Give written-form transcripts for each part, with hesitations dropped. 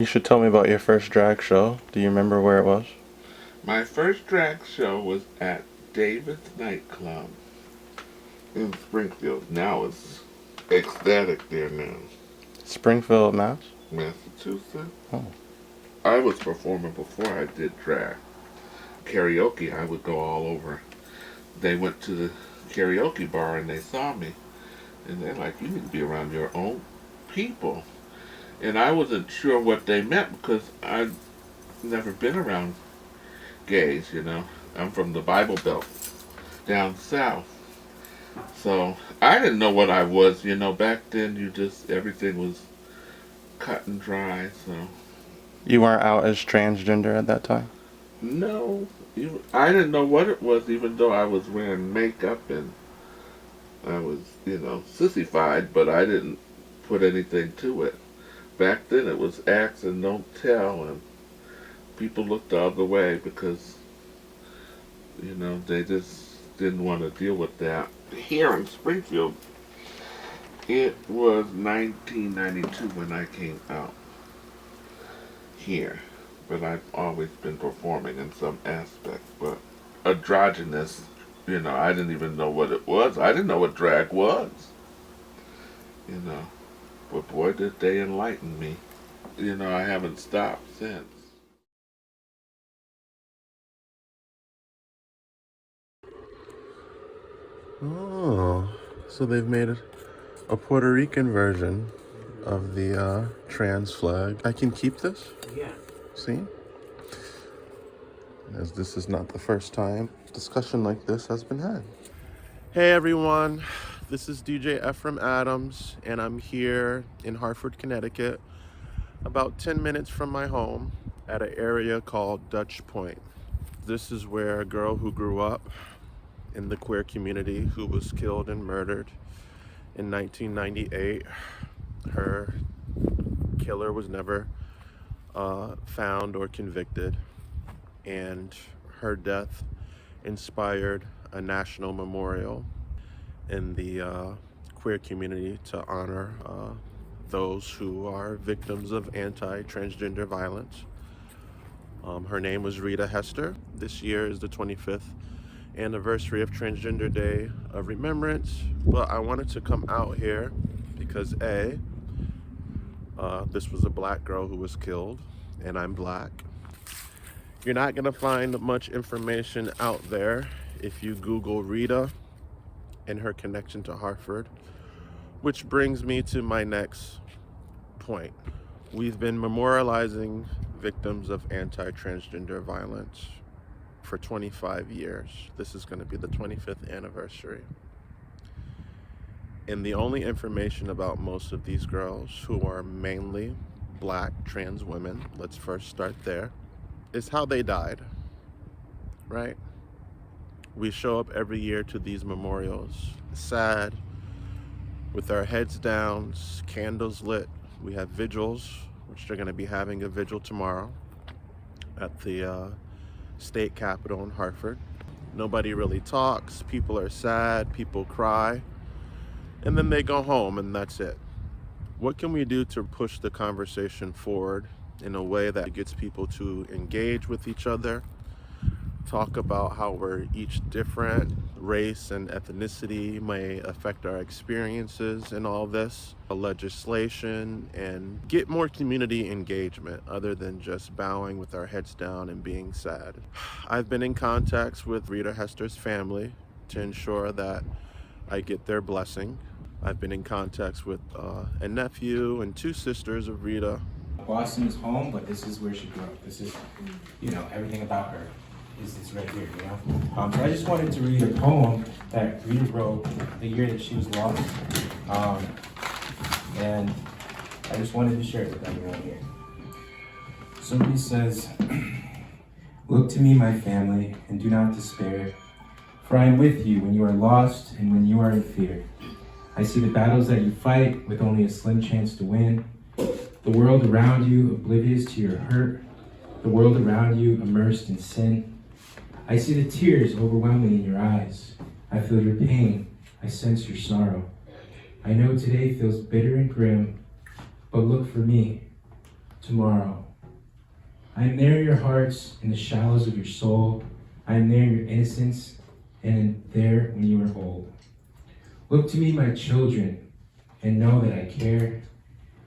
You should tell me about your first drag show. Do you remember where it was? My first drag show was at David's nightclub in Springfield. Now it's ecstatic there now. Springfield, Mass? Massachusetts. Oh. I was performing before I did drag. Karaoke, I would go all over. They went to the karaoke bar and they saw me. And they're like, you need to be around your own people. And I wasn't sure what they meant because I'd never been around gays, you know. I'm from the Bible Belt down south. So I didn't know what I was, you know. Back then, everything was cut and dry, so. You weren't out as transgender at that time? No, I didn't know what it was, even though I was wearing makeup and I was, you know, sissified, but I didn't put anything to it. Back then it was ask and don't tell, and people looked the other way because, you know, they just didn't want to deal with that. Here in Springfield, it was 1992 when I came out here, but I've always been performing in some aspect, but androgynous, you know, I didn't even know what it was. I didn't know what drag was, you know, but boy did they enlighten me. You know, I haven't stopped since. Oh, so they've made a Puerto Rican version of the trans flag. I can keep this? Yeah. See? As this is not the first time discussion like this has been had. Hey everyone, this is DJ Ephraim Adamz, and I'm here in Hartford, Connecticut, about 10 minutes from my home at an area called Dutch Point. This is where a girl who grew up in the queer community who was killed and murdered in 1998. Her killer was never found or convicted, and her death inspired a national memorial in the queer community to honor those who are victims of anti-transgender violence. Her name was Rita Hester. This year is the 25th anniversary of Transgender Day of Remembrance, but I wanted to come out here because this was a black girl who was killed, and I'm black. You're not gonna find much information out there if you Google Rita and her connection to Hartford, which brings me to my next point. We've been memorializing victims of anti-transgender violence for 25 years. This is going to be the 25th anniversary. And the only information about most of these girls, who are mainly black trans women, let's first start there, is how they died, right? We show up every year to these memorials, sad, with our heads down, candles lit. We have vigils, which they're going to be having a vigil tomorrow at the state capitol in Hartford. Nobody really talks, people are sad, people cry, and then they go home and that's it. What can we do to push the conversation forward in a way that gets people to engage with each other, talk about how we're each different, race and ethnicity may affect our experiences in all this, legislation, and get more community engagement other than just bowing with our heads down and being sad. I've been in contact with Rita Hester's family to ensure that I get their blessing. I've been in contact with a nephew and two sisters of Rita. Boston is home, but this is where she grew up. This is, you know, everything about her is right here, you know? So I just wanted to read a poem that Rita wrote the year that she was lost. And I just wanted to share it with everyone here. Somebody says, "Look to me, my family, and do not despair, for I am with you when you are lost and when you are in fear. I see the battles that you fight with only a slim chance to win. The world around you oblivious to your hurt. The world around you immersed in sin. I see the tears overwhelming in your eyes. I feel your pain. I sense your sorrow. I know today feels bitter and grim, but look for me. tomorrow. I am there in your hearts, in the shallows of your soul. I am there in your innocence, and there when you are old. Look to me, my children, and know that I care.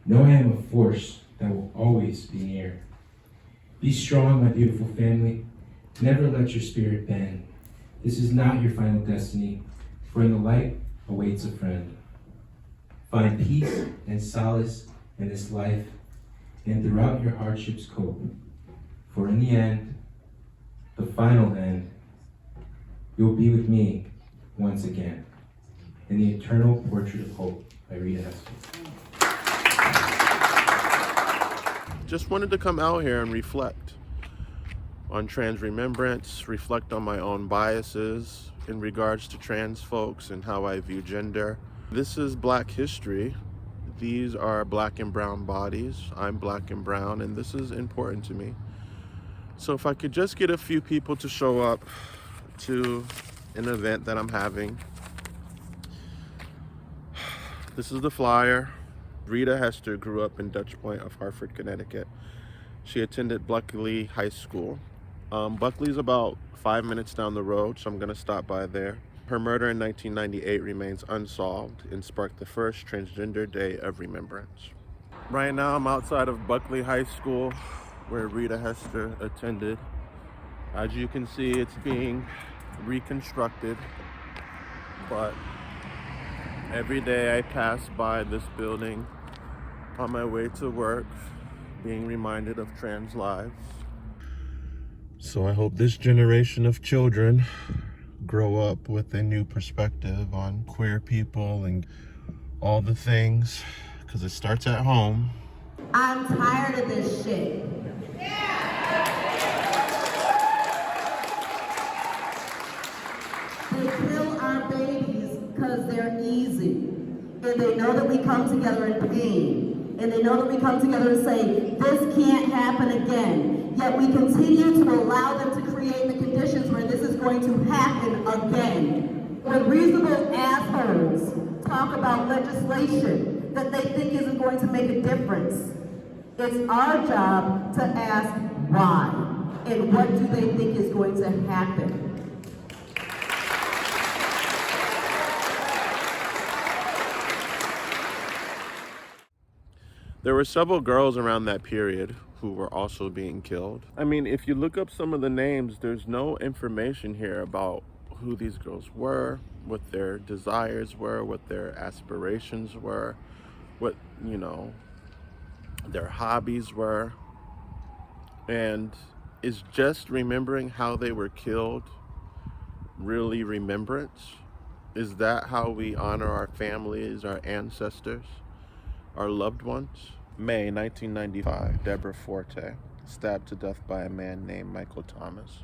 Know I am a force that will always be near. Be strong, my beautiful family. Never let your spirit bend. This is not your final destiny, for in the light awaits a friend. Find peace and solace in this life, and throughout your hardships cope. For in the end, the final end, you'll be with me once again in the Eternal Portrait of Hope by Rita Hester. Just wanted to come out here and reflect on trans remembrance, reflect on my own biases in regards to trans folks and how I view gender. This is Black history. These are Black and brown bodies. I'm Black and brown, and this is important to me. So if I could just get a few people to show up to an event that I'm having. This is the flyer. Rita Hester grew up in Dutch Point of Hartford, Connecticut. She attended Buckley High School. Buckley's about 5 minutes down the road, so I'm gonna stop by there. Her murder in 1998 remains unsolved and sparked the first Transgender Day of Remembrance. Right now I'm outside of Buckley High School, where Rita Hester attended. As you can see, it's being reconstructed, but every day I pass by this building on my way to work, being reminded of trans lives. So I hope this generation of children grow up with a new perspective on queer people and all the things, because it starts at home. I'm tired of this shit. They kill our babies because they're easy. And they know that we come together in pain. And they know that we come together and say, this can't happen again. Yet we continue to allow them to create the conditions where this is going to happen again. When reasonable assholes talk about legislation that they think isn't going to make a difference, it's our job to ask why and what do they think is going to happen. There were several girls around that period who were also being killed. I mean, if you look up some of the names, there's no information here about who these girls were, what their desires were, what their aspirations were, what, their hobbies were. And is just remembering how they were killed really remembrance? Is that how we honor our families, our ancestors, our loved ones? May 1995, Deborah Forte, stabbed to death by a man named Michael Thomas.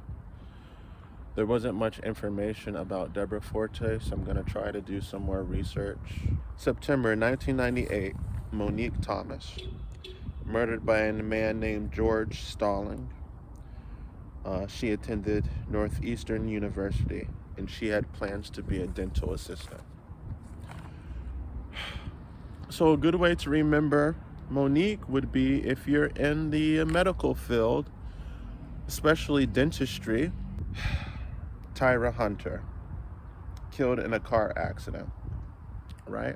There wasn't much information about Deborah Forte, so I'm gonna try to do some more research. September 1998, Monique Thomas, murdered by a man named George Stalling. She attended Northeastern University, and she had plans to be a dental assistant. So a good way to remember Monique would be if you're in the medical field, especially dentistry. Tyra Hunter, killed in a car accident, right?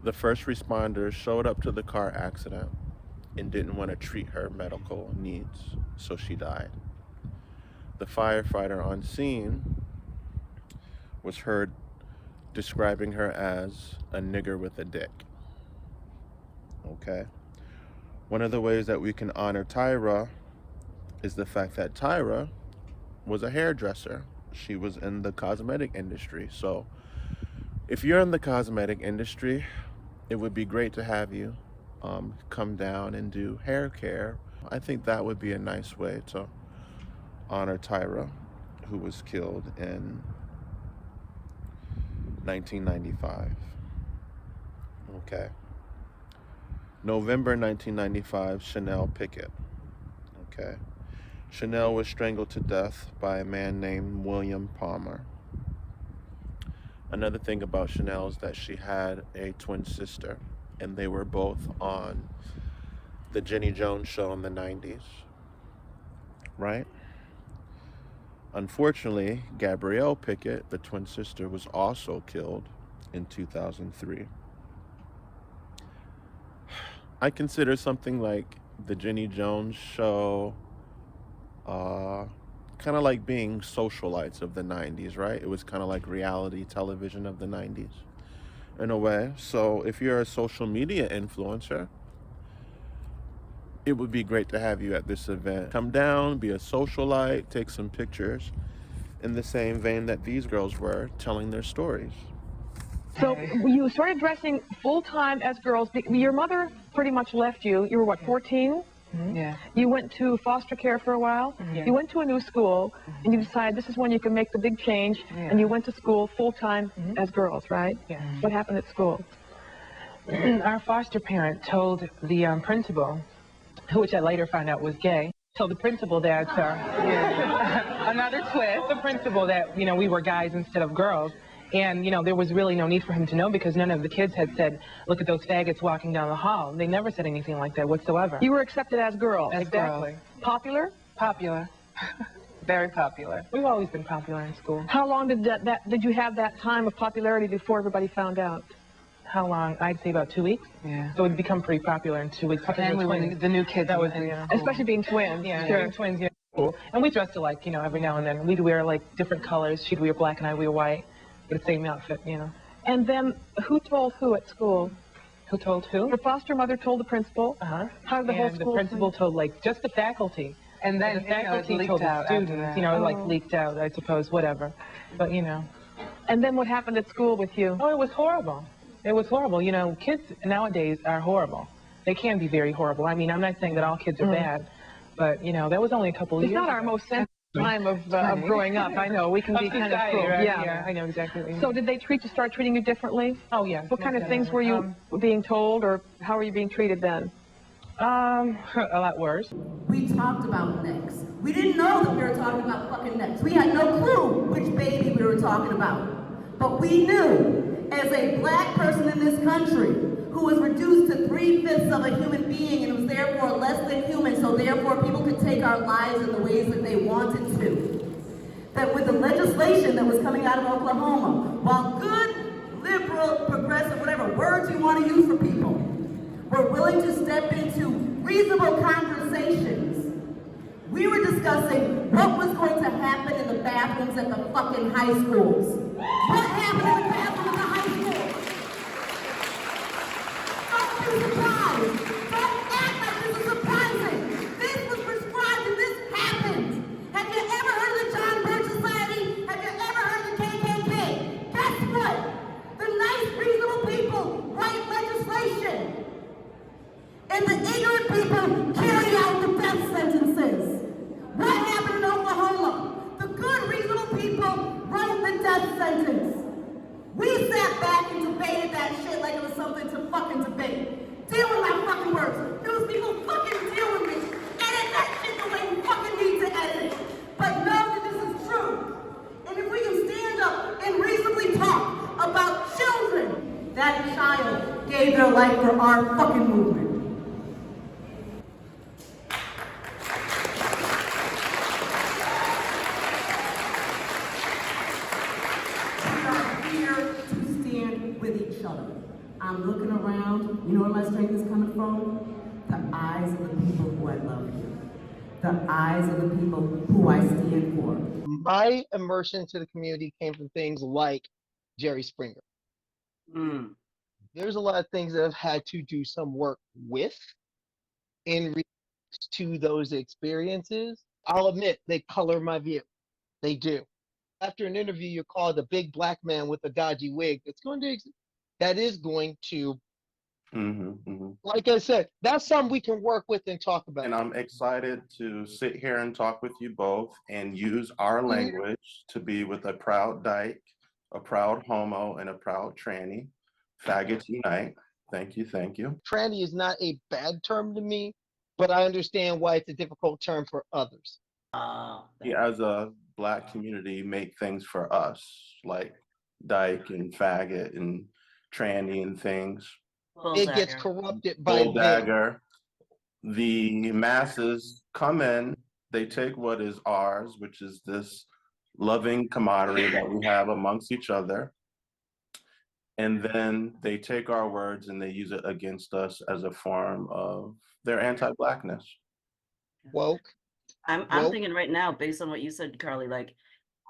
The first responders showed up to the car accident and didn't want to treat her medical needs, so she died. The firefighter on scene was heard describing her as a nigger with a dick. Okay. One of the ways that we can honor Tyra is the fact that Tyra was a hairdresser. She was in the cosmetic industry. So if you're in the cosmetic industry, it would be great to have you come down and do hair care. I think that would be a nice way to honor Tyra, who was killed in 1995. Okay. November 1995, Chanel Pickett. Okay. Chanel was strangled to death by a man named William Palmer. Another thing about Chanel is that she had a twin sister and they were both on the Jenny Jones show in the 90s, right? Unfortunately, Gabrielle Pickett, the twin sister, was also killed in 2003. I consider something like the Jenny Jones show uh, kind of like being socialites of the 90s, right? It was kind of like reality television of the 90s in a way. So if you're a social media influencer, it would be great to have you at this event. Come down, be a socialite, take some pictures in the same vein that these girls were telling their stories. So you started dressing full-time as girls. Your mother pretty much left you. You were, what, 14? Mm-hmm. Yeah. You went to foster care for a while. Mm-hmm. You went to a new school, and you decided this is when you can make the big change, and you went to school full-time as girls, right? Yeah. What happened at school? Our foster parent told the principal, which I later found out was gay, told the principal that, another twist, the principal that, you know, we were guys instead of girls. And, you know, there was really no need for him to know because none of the kids had said, look at those faggots walking down the hall. They never said anything like that whatsoever. You were accepted as girls. As exactly. girls. Popular? Popular. Very popular. We've always been popular in school. How long did you have that time of popularity before everybody found out? How long? I'd say about 2 weeks. Yeah. So we'd become pretty popular in 2 weeks. And we were the new kids. That was, especially being twins. Yeah, sure. being twins, yeah. Cool. And we dressed alike, you know, every now and then. We'd wear, like, different colors. She'd wear black and I'd wear white. But the same outfit, you know. And then who told who at school? Who told who? The foster mother told the principal. Uh-huh. How did the whole And school the principal told, like, just the faculty. And then the faculty told the students, you know, like leaked out, I suppose, whatever. But, you know. And then what happened at school with you? Oh, it was horrible. It was horrible. You know, kids nowadays are horrible. They can be very horrible. I mean, I'm not saying that all kids are bad, but, you know, that was only a couple of years ago. It's not our most sensitive time of growing up. I know, we can be kind of cruel. Right? Yeah, I know exactly what you mean. So did they start treating you differently? Oh, yeah. What kind of things were you being told, or how were you being treated then? A lot worse. We talked about necks. We didn't know that we were talking about fucking necks. We had no clue which baby we were talking about. But we knew, as a black person in this country, who was reduced to 3/5 of a human being and was therefore less than human, so therefore people could take our lives in the ways that they wanted to. That with the legislation that was coming out of Oklahoma, while good, liberal, progressive, whatever words you want to use for people, were willing to step into reasonable conversations, we were discussing what was going to happen in the bathrooms at the fucking high schools. What happened in the bathroom at the high school? Don't be surprised. Don't act like this is surprising. This was prescribed and this happened. Have you ever heard of the John Birch Society? Have you ever heard of the KKK? Guess what? The nice, reasonable people write legislation. And the ignorant people carry out the death sentences. What happened in Oklahoma? The good, reasonable people wrote the death sentence. We sat back and debated that shit like it was something to fucking debate. Deal with my fucking words. Those people fucking deal with me. Edit that shit the way you fucking need to edit it. But know that this is true. And if we can stand up and reasonably talk about children, that child gave their life for our fucking movement. I'm looking around, you know where my strength is coming from? The eyes of the people who I love here. The eyes of the people who I stand for. My immersion into the community came from things like Jerry Springer. There's a lot of things that I've had to do some work with in regards to those experiences. I'll admit, they color my view. They do. After an interview, you're called a big black man with a dodgy wig. That is going to, like I said, that's something we can work with and talk about. And I'm excited to sit here and talk with you both and use our language to be with a proud dyke, a proud homo, and a proud tranny. Faggots unite. Thank you, thank you. Tranny is not a bad term to me, but I understand why it's a difficult term for others. We as a black community make things for us, like dyke and faggot and tranny and things. It gets Bullsdagger. corrupted by Bull them. dagger. The masses come in, they take what is ours, which is this loving camaraderie that we have amongst each other, and then they take our words and they use it against us as a form of their anti-blackness. Woke, I'm woke. thinking right now, based on what you said, Carly, like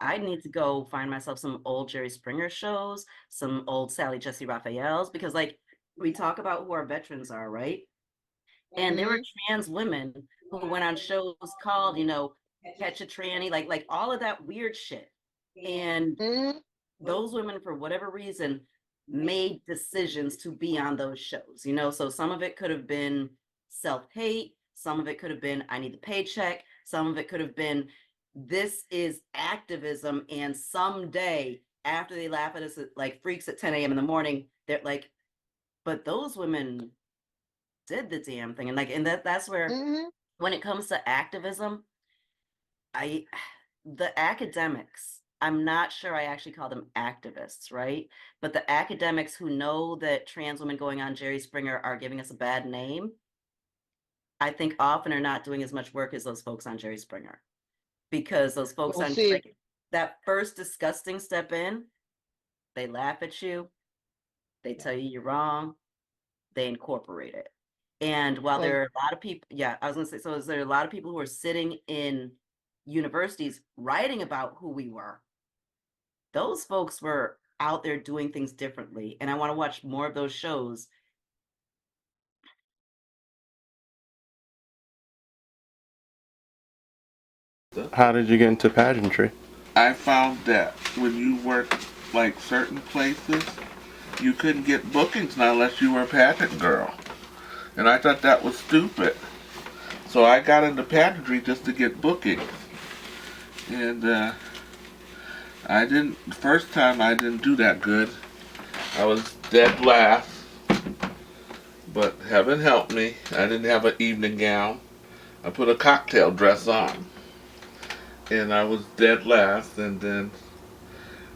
I need to go find myself some old Jerry Springer shows, some old Sally Jesse Raphael's, because like we talk about who our veterans are, right? And there were Hmm. trans women who went on shows called, Catch a Tranny, like all of that weird shit. And Hmm. those women, for whatever reason, made decisions to be on those shows, So some of it could have been self-hate, some of it could have been I need the paycheck, some of it could have been this is activism, and someday after they laugh at us like freaks at 10 a.m. in the morning, they're like, but those women did the damn thing. And that's where Hmm. when it comes to activism, I the academics, I'm not sure I actually call them activists, right? But the academics who know that trans women going on Jerry Springer are giving us a bad name, I think often are not doing as much work as those folks on Jerry Springer. Because those folks Well, on see, like that first disgusting step in, they laugh at you, they tell you you're wrong, they incorporate it. And while well, there are a lot of people, yeah, I was gonna say, so is there a lot of people who are sitting in universities writing about who we were? Those folks were out there doing things differently. And I want to watch more of those shows. How did you get into pageantry? I found that when you work like certain places, you couldn't get bookings now unless you were a pageant girl. And I thought that was stupid. So I got into pageantry just to get bookings. And I didn't, the first time I didn't do that good. I was dead last. But heaven helped me. I didn't have an evening gown. I put a cocktail dress on. And I was dead last. And then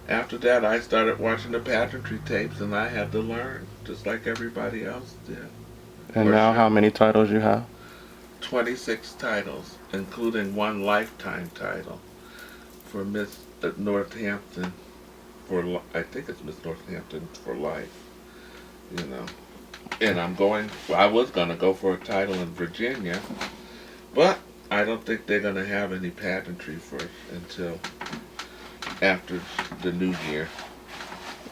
after that, I started watching the pageantry tapes and I had to learn, just like everybody else did. And For now how sure. many titles you have? 26 titles, including one lifetime title for Miss Northampton for I think it's Miss Northampton for life, you know. And I was gonna go for a title in Virginia, but I don't think they're gonna have any pageantry first until after the new year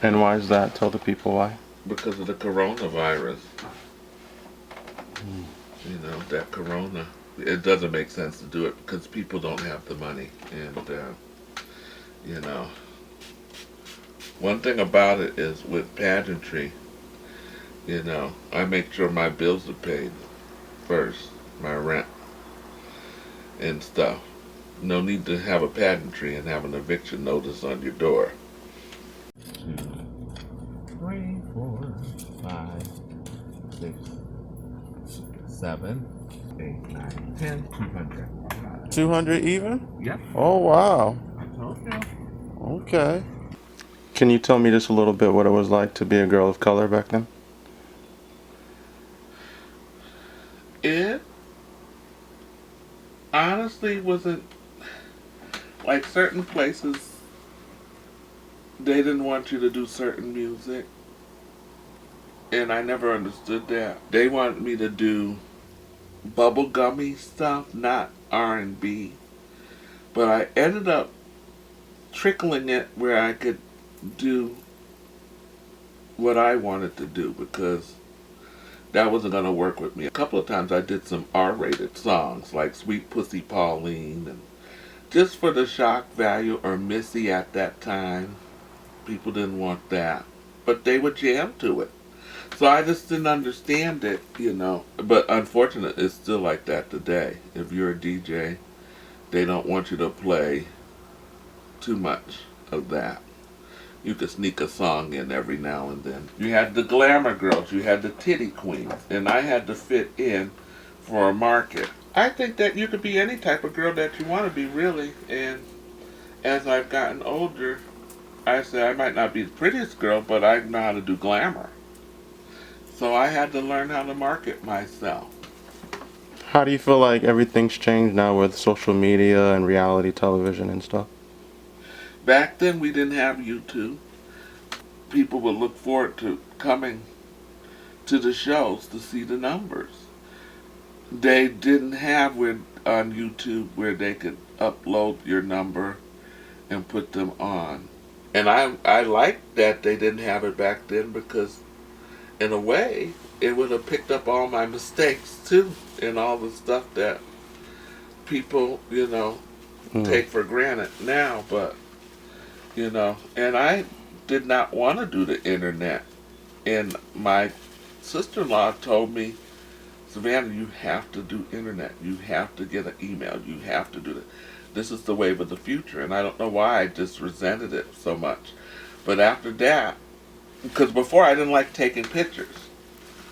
And why is that? Tell the people why. because of the coronavirus. You know, that corona. It doesn't make sense to do it because people don't have the money. And, you know, one thing about it is with pageantry, you know, I make sure my bills are paid first, my rent and stuff. No need to have a pageantry and have an eviction notice on your door. 2, 3, 4, 5, 6, 7, 8, 9, 10, 200. 200 even? Yep, Oh, wow. I told you. Okay. Can you tell me just a little bit what it was like to be a girl of color back then? It honestly wasn't like certain places, they didn't want you to do certain music. And I never understood that. They wanted me to do bubblegummy stuff, not R&B. But I ended up trickling it where I could do what I wanted to do because that wasn't going to work with me. A couple of times I did some R-rated songs like Sweet Pussy Pauline and just for the shock value, or Missy at that time. People didn't want that. But they would jam to it. So I just didn't understand it, you know. But unfortunately, it's still like that today. If you're a DJ, they don't want you to play too much of that. You could sneak a song in every now and then. You had the glamour girls, you had the titty queens, and I had to fit in for a market. I think that you could be any type of girl that you want to be, really. And as I've gotten older, I say I might not be the prettiest girl, but I know how to do glamour. So I had to learn how to market myself. How do you feel like everything's changed now with social media and reality television and stuff? Back then we didn't have YouTube. People would look forward to coming to the shows to see the numbers. They didn't have on YouTube where they could upload your number and put them on. And I liked that they didn't have it back then because in a way it would have picked up all my mistakes too and all the stuff that people, take for granted now, but and I did not want to do the internet. And my sister-in-law told me, Savannah, you have to do internet. You have to get an email. You have to do it. This is the wave of the future. And I don't know why I just resented it so much. But after that, because before I didn't like taking pictures.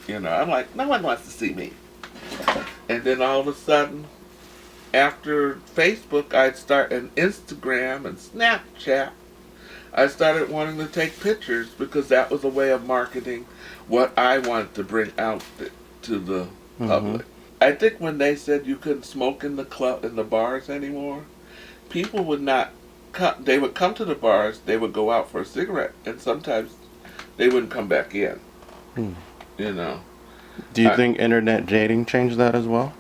I'm like, no one wants to see me. And then all of a sudden, after Facebook, I'd start an Instagram and Snapchat. I started wanting to take pictures because that was a way of marketing what I wanted to bring out to the public. I think when they said you couldn't smoke in the bars anymore, people would not come. They would come to the bars, they would go out for a cigarette, and sometimes they wouldn't come back in. Do you think internet dating changed that as well?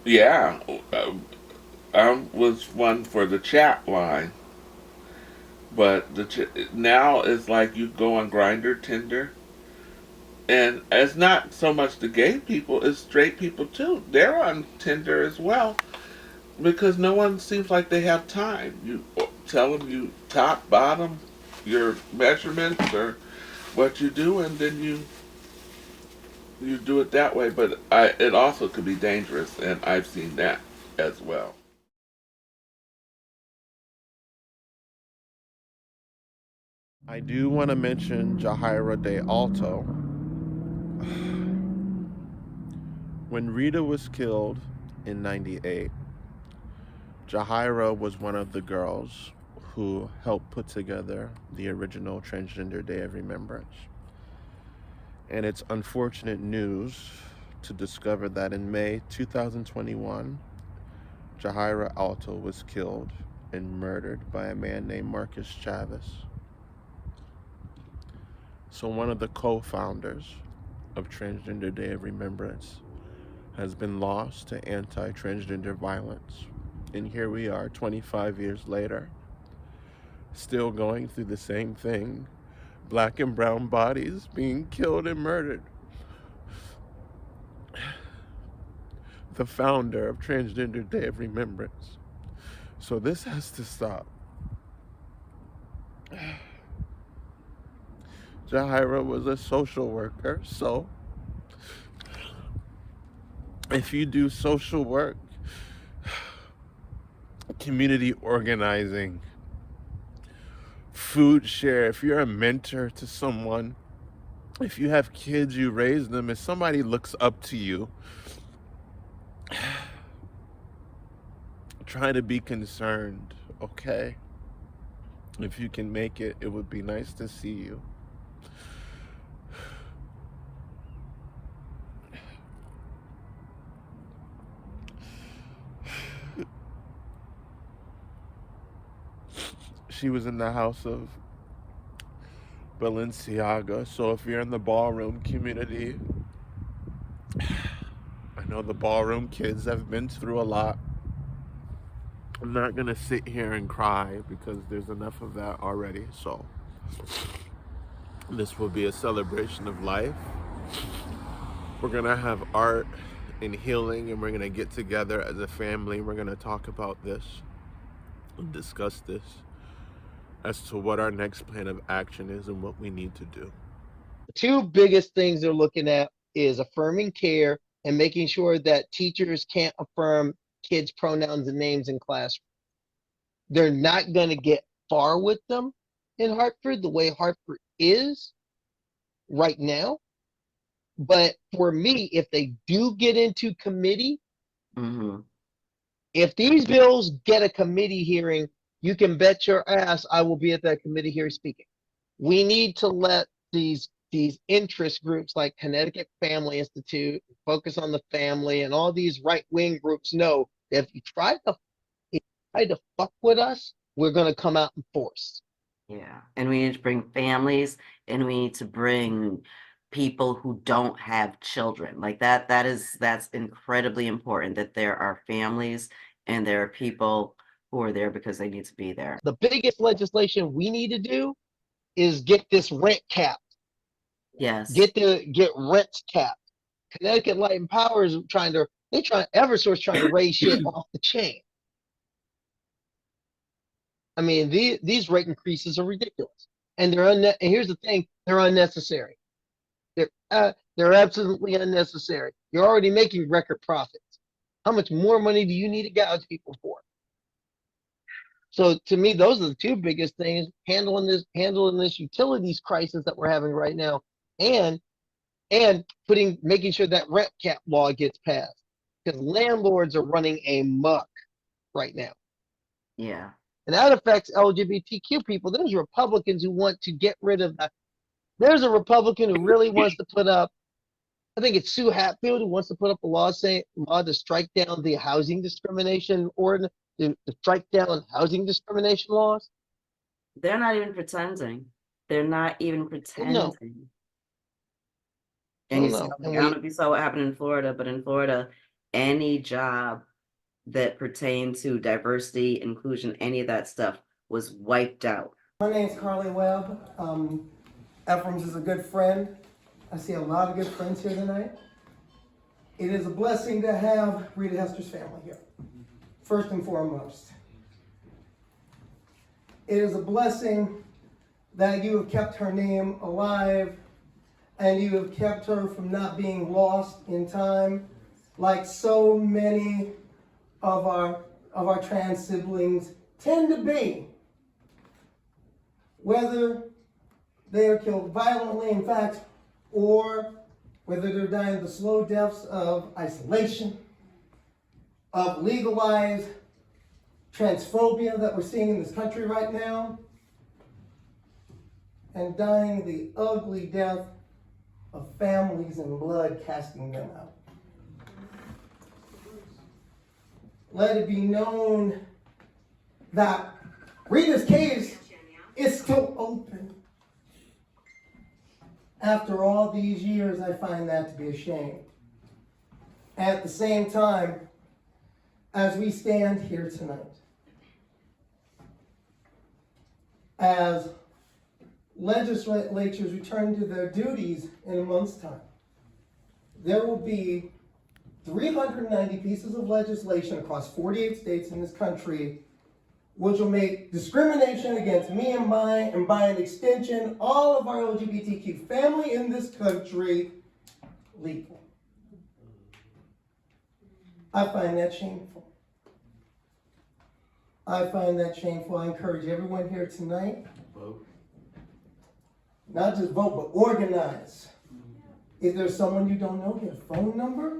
Yeah. I was one for the chat line. But now it's like you go on Grindr, Tinder, and it's not so much the gay people, it's straight people too. They're on Tinder as well because no one seems like they have time. You tell them you top, bottom, your measurements or what you do, and then you do it that way. But it also could be dangerous, and I've seen that as well. I do want to mention Jahira de Alto. When Rita was killed in '98, Jahira was one of the girls who helped put together the original Transgender Day of Remembrance. And it's unfortunate news to discover that in May 2021, Jahira Alto was killed and murdered by a man named Marcus Chavez. So one of the co-founders of Transgender Day of Remembrance has been lost to anti-transgender violence. And here we are 25 years later, still going through the same thing. Black and brown bodies being killed and murdered. The founder of Transgender Day of Remembrance. So this has to stop. Jahira was a social worker, so if you do social work, community organizing, food share, if you're a mentor to someone, if you have kids, you raise them, if somebody looks up to you, try to be concerned, okay? If you can make it, it would be nice to see you. She was in the house of Balenciaga, so if you're in the ballroom community, I know the ballroom kids have been through a lot. I'm not gonna sit here and cry because there's enough of that already, so this will be a celebration of life. We're gonna have art and healing, and we're gonna get together as a family. We're gonna talk about this and discuss this as to what our next plan of action is and what we need to do. The two biggest things they're looking at is affirming care and making sure that teachers can't affirm kids' pronouns and names in classrooms. They're not going to get far with them in Hartford the way Hartford is right now. But for me, if they do get into committee, if these bills get a committee hearing, you can bet your ass I will be at that committee hearing speaking. We need to let these these interest groups like Connecticut Family Institute, Focus on the Family, and all these right-wing groups know that if you try to fuck with us, we're gonna come out in force. Yeah, and we need to bring families, and we need to bring people who don't have children. Like that's incredibly important, that there are families and there are people who are there because they need to be there. The biggest legislation we need to do is get this rent capped. Yes. Get rents capped. Connecticut Light and Power is Eversource trying to raise shit off the chain. I mean, these rate increases are ridiculous, and and here's the thing: they're unnecessary. They're absolutely unnecessary. You're already making record profits. How much more money do you need to gouge people for? So to me, those are the two biggest things: handling this utilities crisis that we're having right now, and making sure that rent cap law gets passed, because landlords are running amok right now. Yeah. And that affects LGBTQ people. There's Republicans who want to get rid of that. There's a Republican who really wants to put up, I think it's Sue Hatfield, who wants to put up a law to strike down the housing discrimination ordinance, to strike down housing discrimination laws. They're not even pretending. They're not even pretending. No. And you see, I don't know if you saw what happened in Florida, but in Florida, any job that pertained to diversity, inclusion, any of that stuff was wiped out. My name's Carly Webb. Ephraim is a good friend. I see a lot of good friends here tonight. It is a blessing to have Rita Hester's family here, first and foremost. It is a blessing that you have kept her name alive and you have kept her from not being lost in time like so many of our trans siblings tend to be, whether they are killed violently, in fact, or whether they're dying the slow deaths of isolation, of legalized transphobia that we're seeing in this country right now, and dying the ugly death of families and blood casting them out. Let it be known that Rita's case is still open. After all these years, I find that to be a shame. At the same time, as we stand here tonight, as legislatures return to their duties in a month's time, there will be 390 pieces of legislation across 48 states in this country, which will make discrimination against me and mine, and by an extension, all of our LGBTQ family in this country, legal. I find that shameful. I find that shameful. I encourage everyone here tonight, vote. Not just vote, but organize. If there's someone you don't know, get a phone number.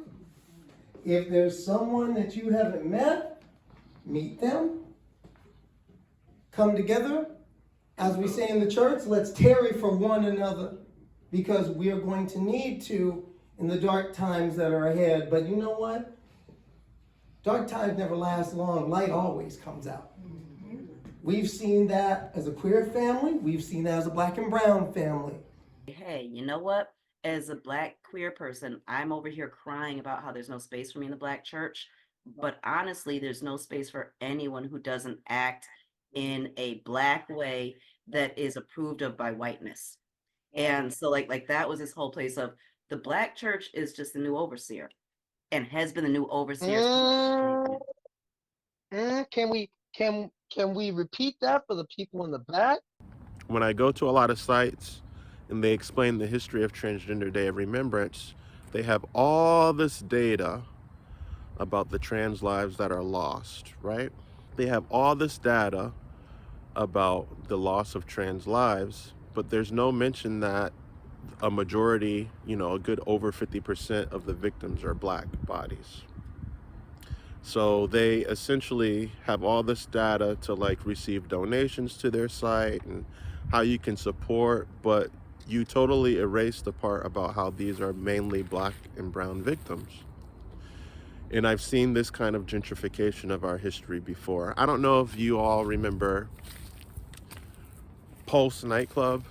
If there's someone that you haven't met, meet them. Come together. As we say in the church, let's tarry for one another, because we are going to need to in the dark times that are ahead. But you know what? Dark times never last long. Light always comes out. We've seen that as a queer family. We've seen that as a black and brown family. Hey, you know what? As a black queer person, I'm over here crying about how there's no space for me in the black church. But honestly, there's no space for anyone who doesn't act in a black way that is approved of by whiteness. And so like that was this whole place of the black church is just the new overseer and has been the new overseer. Can we repeat that for the people in the back? When I go to a lot of sites and they explain the history of Transgender Day of Remembrance, they have all this data about the trans lives that are lost, right? They have all this data about the loss of trans lives, but there's no mention that a majority, a good over 50% of the victims are black bodies. So they essentially have all this data to receive donations to their site and how you can support, but you totally erase the part about how these are mainly black and brown victims. And I've seen this kind of gentrification of our history before. I don't know if you all remember Pulse nightclub,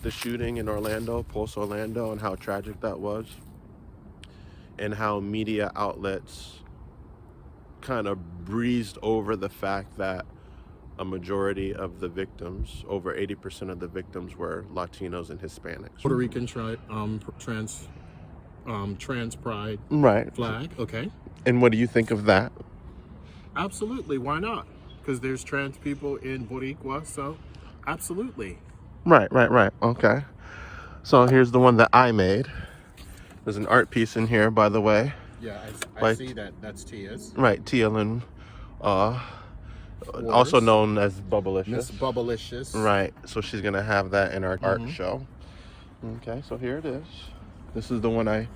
the shooting in Orlando, Pulse Orlando, and how tragic that was, and how media outlets kind of breezed over the fact that a majority of the victims, over 80% of the victims, were Latinos and Hispanics. Puerto Rican trans pride Right. flag. Okay. And what do you think of that? Absolutely. Why not? Because there's trans people in Boricua, so absolutely. Right. Okay. So here's the one that I made. There's an art piece in here, by the way. Yeah, I Like- see that. That's Tia's. Right, Tia Lynn, also known as Miss Bubblicious. Bubblicious. Right, so she's gonna have that in our art Mhm. show. Okay, so here it is. This is the one I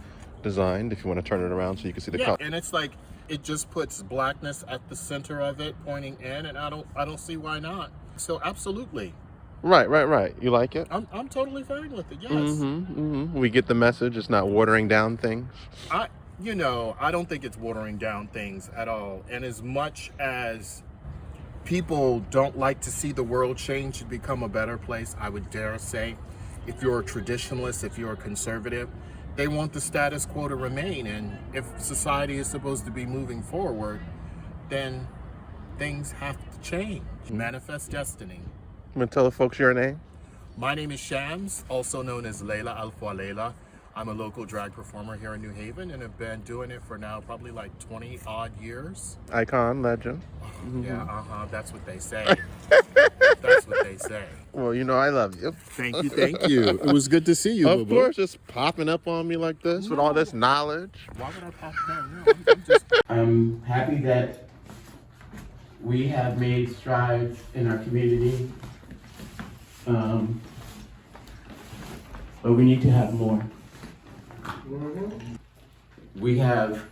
designed, if you want to turn it around so you can see the Yeah, color. and it's like it just puts blackness at the center of it, pointing in, and I don't see why not. So absolutely, Right. You like it? I'm totally fine with it. Yes. We get the message. It's not watering down things. I don't think it's watering down things at all. And as much as people don't like to see the world change to become a better place, I would dare say, if you're a traditionalist, if you're a conservative, they want the status quo to remain. And if society is supposed to be moving forward, then things have to change. Manifest destiny. I'm gonna tell the folks your name. My name is Shams, also known as Layla Alfwa Layla. I'm a local drag performer here in New Haven and have been doing it for now probably like 20 odd years. Icon, legend. Yeah, that's what they say. That's what they say. Well, you know I love you. Thank you. It was good to see you, Of boo-boo. course, just popping up on me like this with all this knowledge. Why would I pop down? No, I'm just... I'm happy that we have made strides in our community, but we need to have more. We have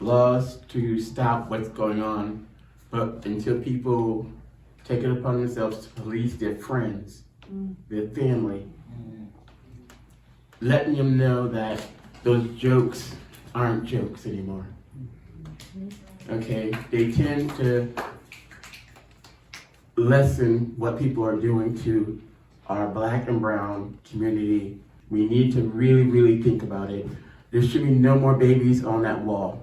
laws to stop what's going on, but until people take it upon themselves to police their friends, their family, letting them know that those jokes aren't jokes anymore. Okay, they tend to lessen what people are doing to our black and brown community. We need to really, really think about it. There should be no more babies on that wall.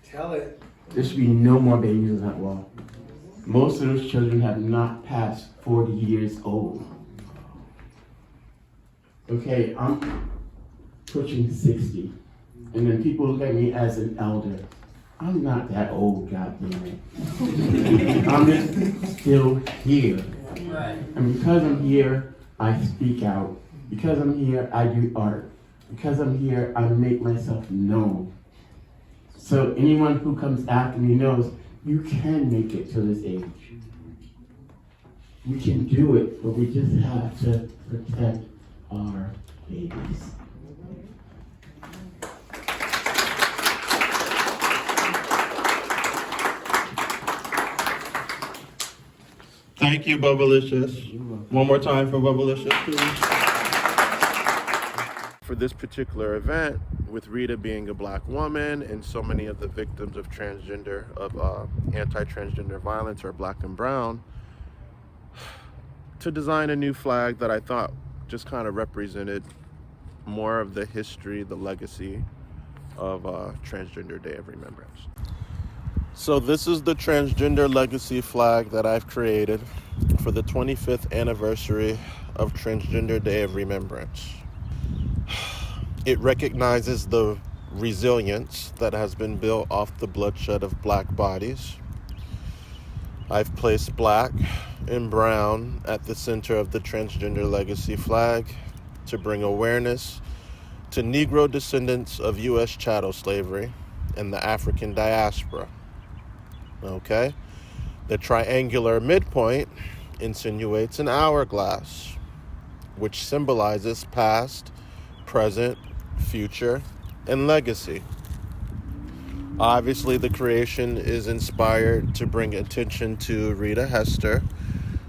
Tell it. There should be no more babies on that wall. Most of those children have not passed 40 years old. Okay, I'm pushing 60. And then people look at me as an elder. I'm not that old, goddammit. I'm just still here. And because I'm here, I speak out. Because I'm here, I do art. Because I'm here, I make myself known. So anyone who comes after me knows you can make it to this age. We can do it, but we just have to protect our babies. Thank you, Bubblicious. One more time for Bubblicious, please. For this particular event, with Rita being a black woman and so many of the victims of anti-transgender violence are black and brown, to design a new flag that I thought just kind of represented more of the history, the legacy of Transgender Day of Remembrance. So this is the Transgender Legacy flag that I've created for the 25th anniversary of Transgender Day of Remembrance. It recognizes the resilience that has been built off the bloodshed of black bodies. I've placed black and brown at the center of the Transgender Legacy flag to bring awareness to Negro descendants of U.S. chattel slavery and the African diaspora. Okay? The triangular midpoint insinuates an hourglass, which symbolizes past, present, future, and legacy. Obviously, the creation is inspired to bring attention to Rita Hester,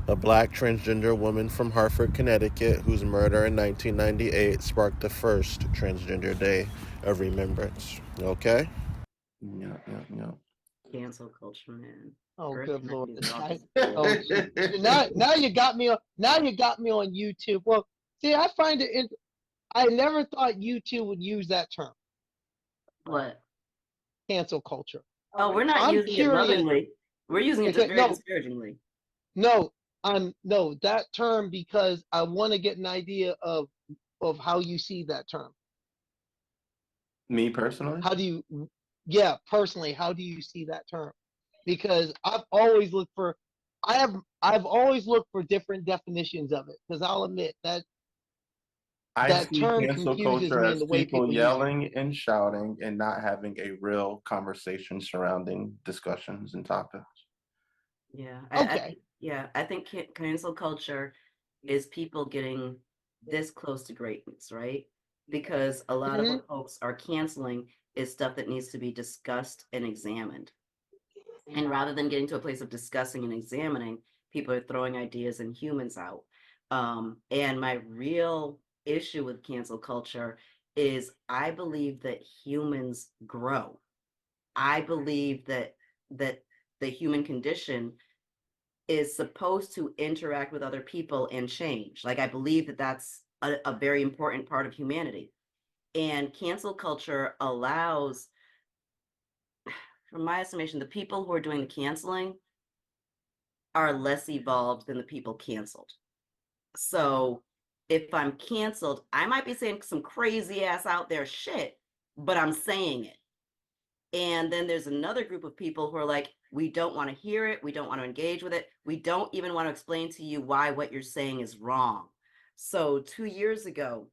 a black transgender woman from Hartford, Connecticut, whose murder in 1998 sparked the first Transgender Day of Remembrance. Okay? Yeah, yeah, yeah. Cancel culture, man. Oh, First good lord! 90s, all just Oh, bullshit. gee. Now you got me on. Now you got me on YouTube. Well, see, I find it. I never thought YouTube would use that term, What? cancel culture. Oh, we're So not I'm using it curious. lovingly. We're using it Okay, very no, disparagingly. no, no that term because I want to get an idea of how you see that term. Me personally? How do you, yeah, personally, how do you see that term? Because I've always looked for, I've always looked for different definitions of it. Because I'll admit that I that see term cancel confuses culture me in as the way people people use it. yelling and shouting and not having a real conversation surrounding discussions and topics. Yeah, Okay. I think cancel culture is people getting this close to greatness, right? Because a lot of Hmm. what folks are canceling is stuff that needs to be discussed and examined. And rather than getting to a place of discussing and examining, people are throwing ideas and humans out. And my real issue with cancel culture is I believe that humans grow. I believe that the human condition is supposed to interact with other people and change. Like I believe that that's a very important part of humanity. And cancel culture allows, from my estimation, the people who are doing the canceling are less evolved than the people canceled. So if I'm canceled, I might be saying some crazy ass out there shit, but I'm saying it. And then there's another group of people who are like, we don't want to hear it. We don't want to engage with it. We don't even want to explain to you why what you're saying is wrong. So 2 years ago,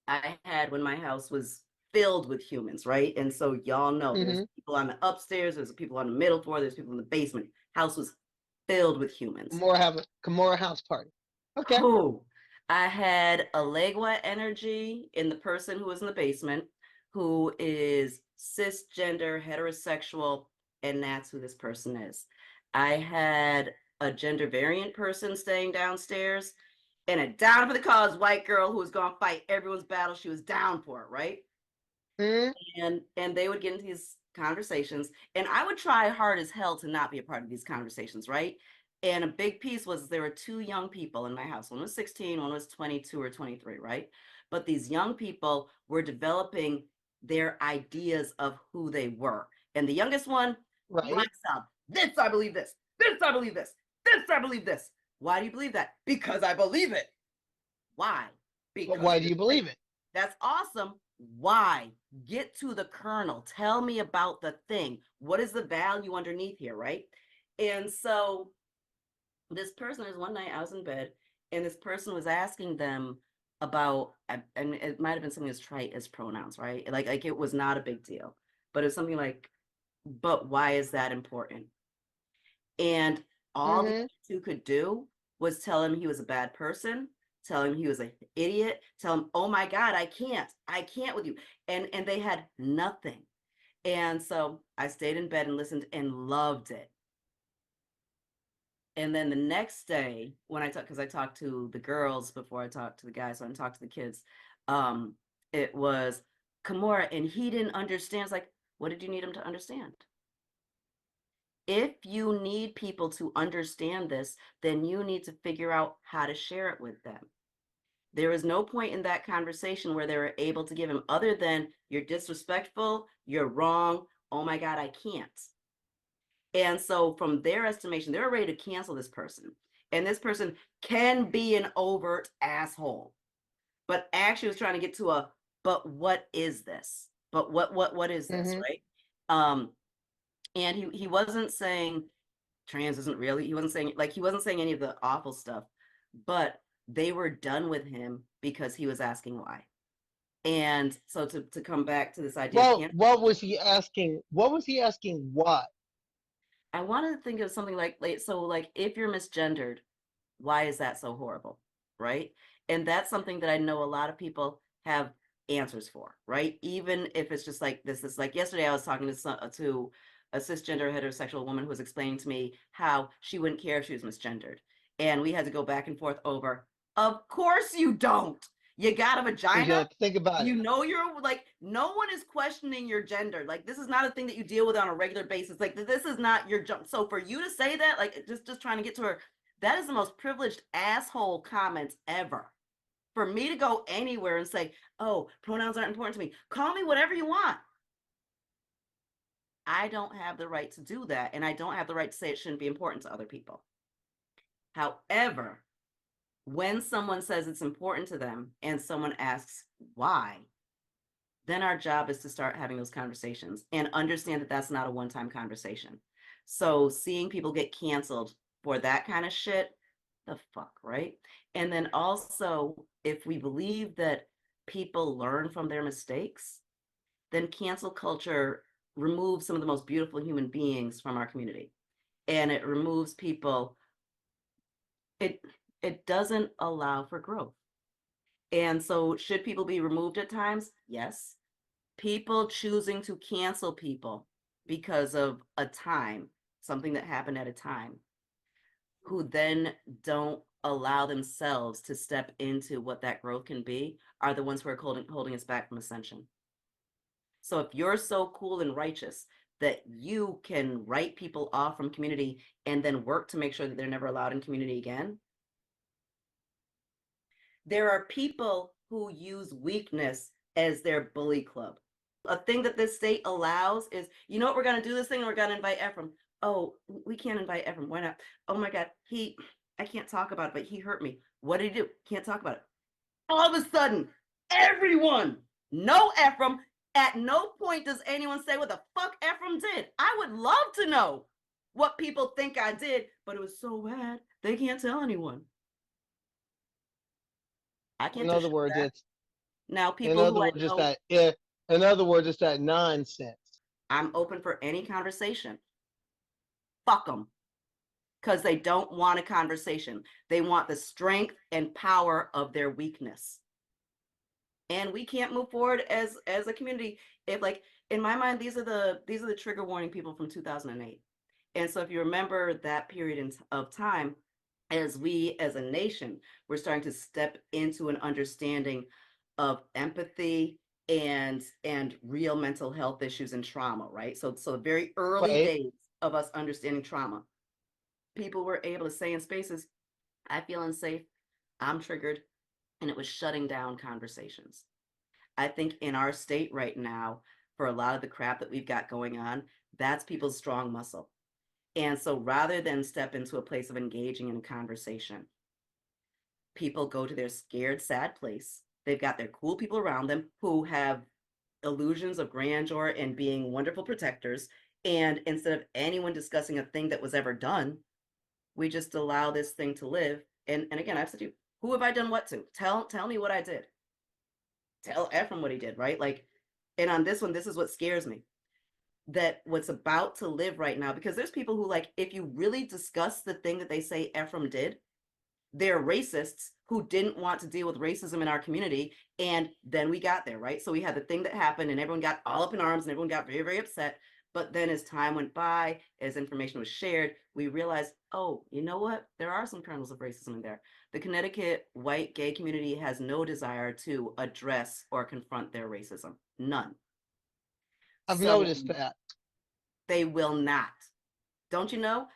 I had when my house was filled with humans, right? And so y'all know there's Hmm. people on the upstairs, there's people on the middle floor, there's people in the basement. House was filled with humans. Kimura house party. Okay. Oh, I had a Legua energy in the person who was in the basement, who is cisgender, heterosexual, and that's who this person is. I had a gender variant person staying downstairs, and a down for the cause white girl who was gonna fight everyone's battle. She was down for it, right? Hmm. And they would get into these conversations, and I would try hard as hell to not be a part of these conversations, right? And a big piece was there were two young people in my house. One was 16, one was 22 or 23, right? But these young people were developing their ideas of who they were. And the youngest one Right. rocks out. This I believe this. This I believe this. This I believe this. Why do you believe that? Because I believe it. Why? But Because why it do is you believe right. it? That's awesome. Why? Get to the kernel. Tell me about the thing. What is the value underneath here, right? And so this person, there's one night I was in bed, and this person was asking them about, and it might have been something as trite as pronouns, right? Like it was not a big deal, but it's something like, but why is that important? And all the Hmm. other two could do was tell him he was a bad person, tell him he was an idiot, tell him, oh my God, I can't with you. And they had nothing. And so I stayed in bed and listened and loved it. And then the next day, when I talked, because I talked to the girls before I talked to the guys, so I talked to the kids, it was Kimura, and he didn't understand. It's like, what did you need him to understand? If you need people to understand this, then you need to figure out how to share it with them. There is no point in that conversation where they were able to give him other than you're disrespectful, you're wrong, oh my God, I can't. And so from their estimation, they're ready to cancel this person. And this person can be an overt asshole, but actually was trying to get to a, but what is this? But what is this, Hmm. right? And he wasn't saying trans isn't real. He wasn't saying he wasn't saying any of the awful stuff, but they were done with him because he was asking why. And so to come back to this idea of Well, cancel what was culture, he asking? What was he asking? Why? I wanted to think of something like so like if you're misgendered, why is that so horrible, right? And that's something that I know a lot of people have answers for, right? Even if it's just like this is like yesterday I was talking to a cisgender heterosexual woman who was explaining to me how she wouldn't care if she was misgendered. And we had to go back and forth over, of course you don't. You got a vagina. You have to think about You it. know, you're like, no one is questioning your gender. Like, this is not a thing that you deal with on a regular basis. Like, this is not your jump. So for you to say that, like, just trying to get to her, that is the most privileged asshole comments ever. For me to go anywhere and say, oh, pronouns aren't important to me. Call me whatever you want. I don't have the right to do that. And I don't have the right to say it shouldn't be important to other people. However, when someone says it's important to them and someone asks why, then our job is to start having those conversations and understand that that's not a one-time conversation. So seeing people get canceled for that kind of shit, the fuck, right? And then also, if we believe that people learn from their mistakes, then cancel culture removes some of the most beautiful human beings from our community. And it removes people, it doesn't allow for growth. And so should people be removed at times? Yes. People choosing to cancel people because of a time, something that happened at a time, who then don't allow themselves to step into what that growth can be, are the ones who are holding us back from ascension. So if you're so cool and righteous that you can write people off from community and then work to make sure that they're never allowed in community again, there are people who use weakness as their bully club. A thing that this state allows is, you know what, we're going to do this thing and we're going to invite Ephraim. Oh, we can't invite Ephraim. Why not? Oh my God, I can't talk about it, but he hurt me. What did he do? Can't talk about it. All of a sudden, everyone, no Ephraim. At no point does anyone say what the fuck Ephraim did. I would love to know what people think I did, but it was so bad, they can't tell anyone. I can't. In other words, that. it's Now people in other who words, I it's know, that in other words, it's that nonsense. I'm open for any conversation. Fuck them. Because they don't want a conversation. They want the strength and power of their weakness. And we can't move forward as a community if, like, in my mind, these are the trigger warning people from 2008. And so if you remember that period of time, as we as a nation, we're starting to step into an understanding of empathy and real mental health issues and trauma, right? So the very early Right. days of us understanding trauma, people were able to say in spaces, I feel unsafe, I'm triggered, and it was shutting down conversations. I think in our state right now, for a lot of the crap that we've got going on, that's people's strong muscle. And so rather than step into a place of engaging in a conversation, people go to their scared, sad place. They've got their cool people around them who have illusions of grandeur and being wonderful protectors. And instead of anyone discussing a thing that was ever done, we just allow this thing to live. And again, I've said to you, who have I done what to? Tell me what I did. Tell Ephraim what he did, right? Like, and on this one, this is what scares me. That what's about to live right now, because there's people who, like, if you really discuss the thing that they say Ephraim did, they're racists who didn't want to deal with racism in our community. And then we got there, right? So we had the thing that happened and everyone got all up in arms and everyone got very, very upset. But then as time went by, as information was shared, we realized, oh, you know what? There are some kernels of racism in there. The Connecticut white gay community has no desire to address or confront their racism. None. I've noticed that. They will not. Don't you know?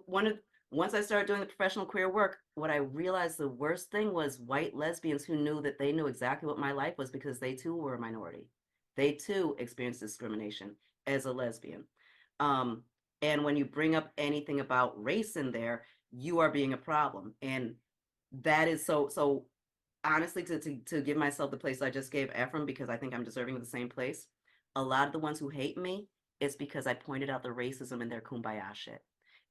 Once I started doing the professional queer work, what I realized the worst thing was white lesbians who knew that they knew exactly what my life was because they too were a minority. They too experienced discrimination as a lesbian. And when you bring up anything about race in there, you are being a problem. And that is so honestly, to give myself the place I just gave Ephraim, because I think I'm deserving of the same place. A lot of the ones who hate me, it's because I pointed out the racism in their kumbaya shit.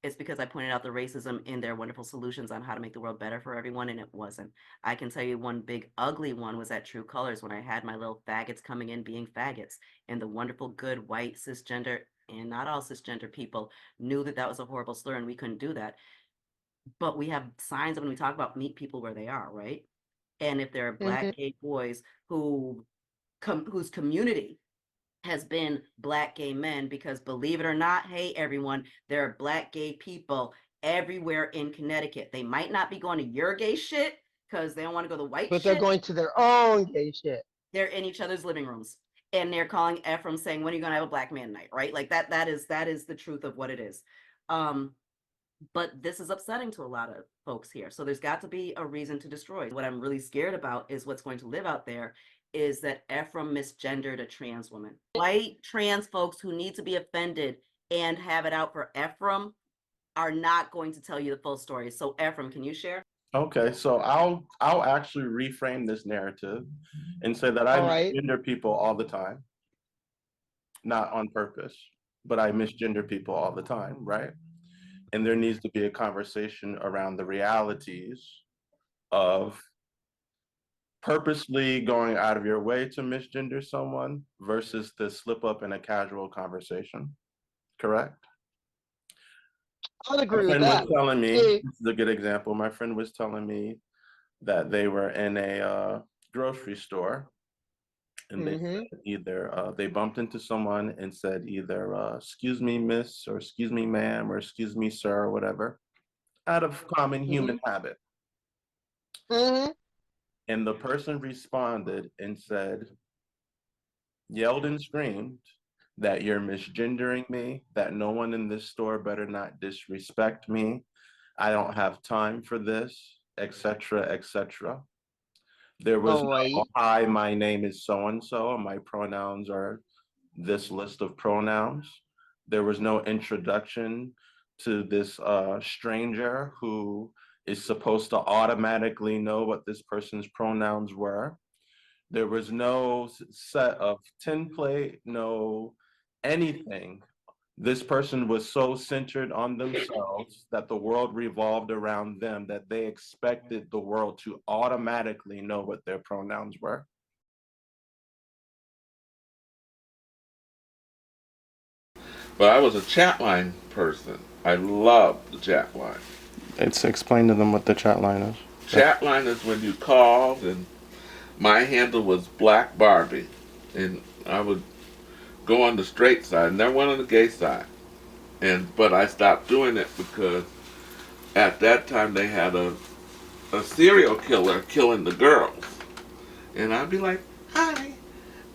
It's because I pointed out the racism in their wonderful solutions on how to make the world better for everyone, and it wasn't. I can tell you one big ugly one was at True Colors when I had my little faggots coming in being faggots, and the wonderful, good, white, cisgender, and not all cisgender people knew that that was a horrible slur and we couldn't do that. But we have signs of when we talk about meet people where they are, right? And if there are Black gay boys whose community has been Black gay men, because believe it or not, hey everyone, there are Black gay people everywhere in Connecticut. They might not be going to your gay shit because they don't want to go to white But shit. they're going to their own gay shit. They're in each other's living rooms and they're calling Ephraim saying, when are you going to have a black man night? Right? Like that is the truth of what it is. But this is upsetting to a lot of folks here. So there's got to be a reason to destroy. What I'm really scared about is what's going to live out there is that Ephraim misgendered a trans woman. White trans folks who need to be offended and have it out for Ephraim are not going to tell you the full story. So Ephraim, can you share? Okay, so I'll actually reframe this narrative and say that I All right. misgender people all the time, not on purpose, but I misgender people all the time, right? And there needs to be a conversation around the realities of purposely going out of your way to misgender someone versus the slip up in a casual conversation, correct? I'd My agree with friend was that. telling me, Hey. this is a good example, my friend was telling me that they were in a grocery store and they said either they bumped into someone and said either excuse me miss or excuse me ma'am or excuse me sir or whatever, out of common human habit. And the person responded and said, yelled and screamed that you're misgendering me, that no one in this store better not disrespect me, I don't have time for this, etc., etc. There was no, hi, my name is so-and-so, and my pronouns are this list of pronouns. There was no introduction to this stranger who is supposed to automatically know what this person's pronouns were. There was no set of template, no anything. This person was so centered on themselves that the world revolved around them that they expected the world to automatically know what their pronouns were. But I was a chat line person. I loved the chat line. It's explain to them what the chat line is. Chat line is when you called, and my handle was Black Barbie, and I would go on the straight side, never went on the gay side. But I stopped doing it because at that time they had a serial killer killing the girls, and I'd be like, "Hi,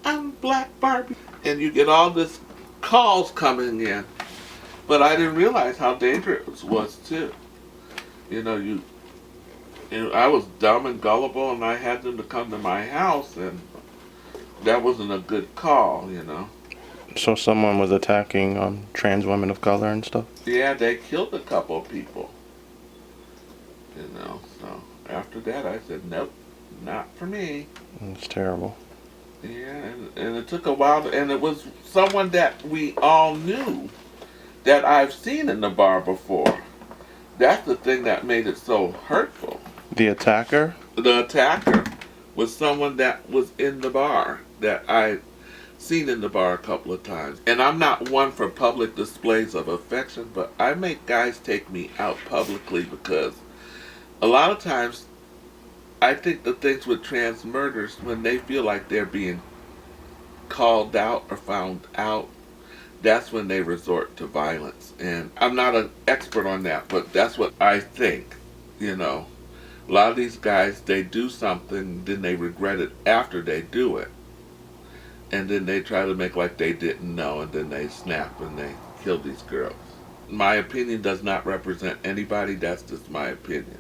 I'm Black Barbie," and you get all this calls coming in, but I didn't realize how dangerous it was too. I was dumb and gullible, and I had them to come to my house, and that wasn't a good call. So someone was attacking trans women of color and stuff? Yeah, they killed a couple of people. So after that I said, nope, not for me. It's terrible. Yeah, and it took a while, and it was someone that we all knew that I've seen in the bar before. That's the thing that made it so hurtful. The attacker? The attacker was someone that was in the bar that I seen in the bar a couple of times. And I'm not one for public displays of affection, but I make guys take me out publicly because a lot of times I think the things with trans murders, when they feel like they're being called out or found out, that's when they resort to violence. And I'm not an expert on that, but that's what I think. A lot of these guys, they do something, then they regret it after they do it. And then they try to make like they didn't know, and then they snap and they kill these girls. My opinion does not represent anybody, that's just my opinion.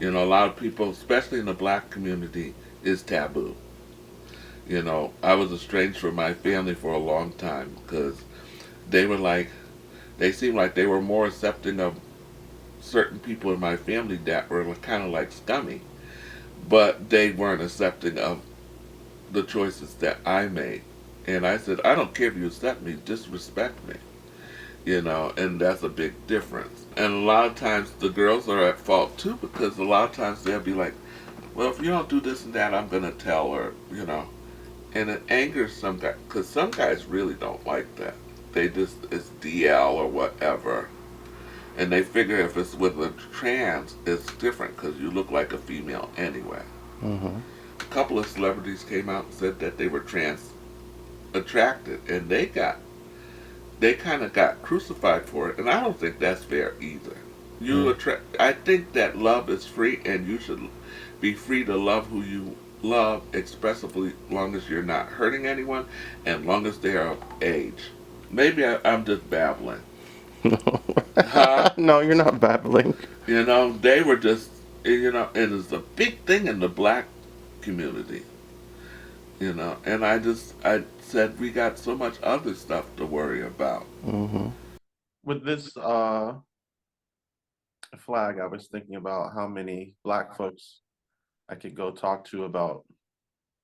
A lot of people, especially in the black community, is taboo. I was estranged from my family for a long time because they seemed like they were more accepting of certain people in my family that were kind of like scummy, but they weren't accepting of the choices that I made. And I said, I don't care if you accept me, just respect me. And that's a big difference. And a lot of times the girls are at fault too, because a lot of times they'll be like, well, if you don't do this and that, I'm going to tell her, And it angers some guys, because some guys really don't like that. They just, it's DL or whatever. And they figure if it's with a trans, it's different because you look like a female anyway. A couple of celebrities came out and said that they were trans attracted, and they kind of got crucified for it, and I don't think that's fair either. You attract. I think that love is free, and you should be free to love who you love expressively, long as you're not hurting anyone, and long as they are of age. Maybe I'm just babbling. No. Huh? No, you're not babbling. You know, they were just, you know, and it's a big thing in the black community. You know, and I said we got so much other stuff to worry about. Hmm. With this flag, I was thinking about how many black folks I could go talk to about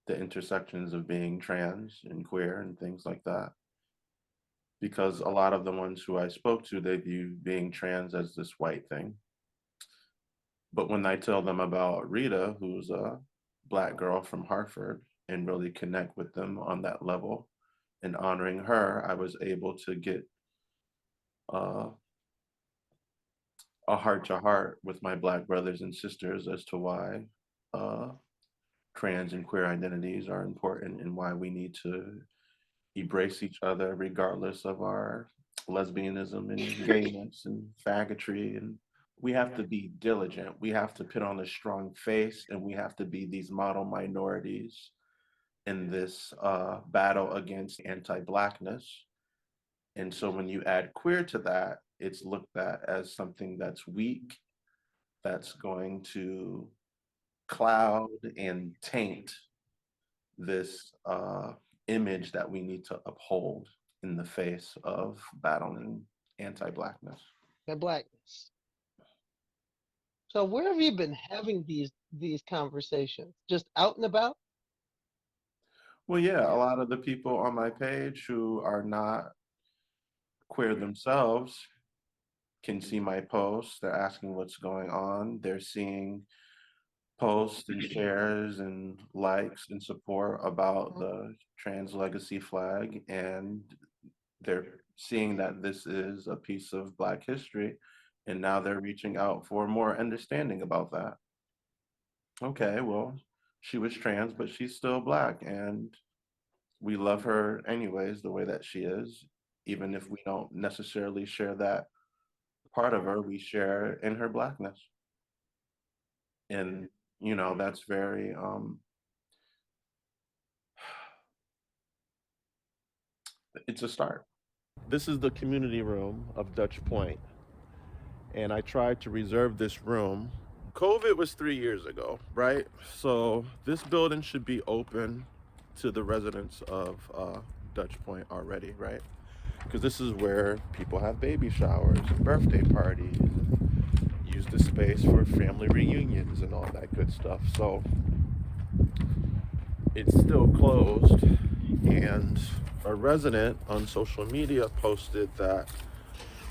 the intersections of being trans and queer and things like that. Because a lot of the ones who I spoke to, they view being trans as this white thing. But when I tell them about Rita, who's a black girl from Hartford, and really connect with them on that level and honoring her, I was able to get uh, a heart to heart with my black brothers and sisters as to why uh, trans and queer identities are important and why we need to embrace each other regardless of our lesbianism and gayness and faggotry. And we have to be diligent. We have to put on a strong face, and we have to be these model minorities in this battle against anti-blackness. And so when you add queer to that, it's looked at as something that's weak, that's going to cloud and taint this image that we need to uphold in the face of battling anti-blackness. And blackness. So where have you been having these conversations? Just out and about? Well, yeah, a lot of the people on my page who are not queer themselves can see my posts. They're asking what's going on. They're seeing posts and shares and likes and support about the trans legacy flag, and they're seeing that this is a piece of Black history, and now they're reaching out for more understanding about that. Okay, well, she was trans, but she's still Black, and we love her anyways the way that she is, even if we don't necessarily share that part of her, we share in her Blackness. And you know, that's very it's a start. This is the community room of Dutch Point, and I tried to reserve this room. COVID was 3 years ago, right? So this building should be open to the residents of Dutch Point already, right? Because this is where people have baby showers and birthday parties, and use the space for family reunions and all that good stuff. So it's still closed, and a resident on social media posted that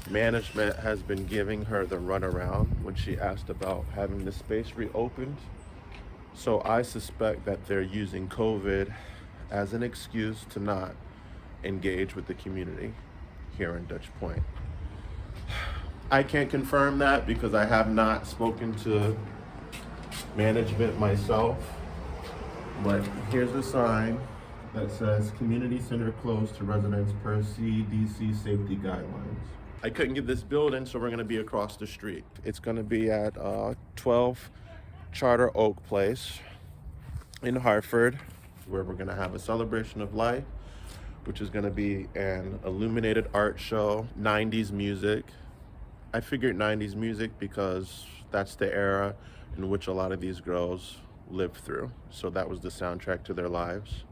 management has been giving her the runaround when she asked about having the space reopened. So I suspect that they're using COVID as an excuse to not engage with the community here in Dutch Point. I can't confirm that because I have not spoken to management myself, but here's a sign that says community center closed to residents per CDC safety guidelines. I couldn't get this building, so we're gonna be across the street. It's gonna be at 12 Charter Oak Place in Hartford, where we're gonna have a celebration of life, which is gonna be an illuminated art show, 90s music. I figured 90s music because that's the era in which a lot of these girls lived through. So that was the soundtrack to their lives.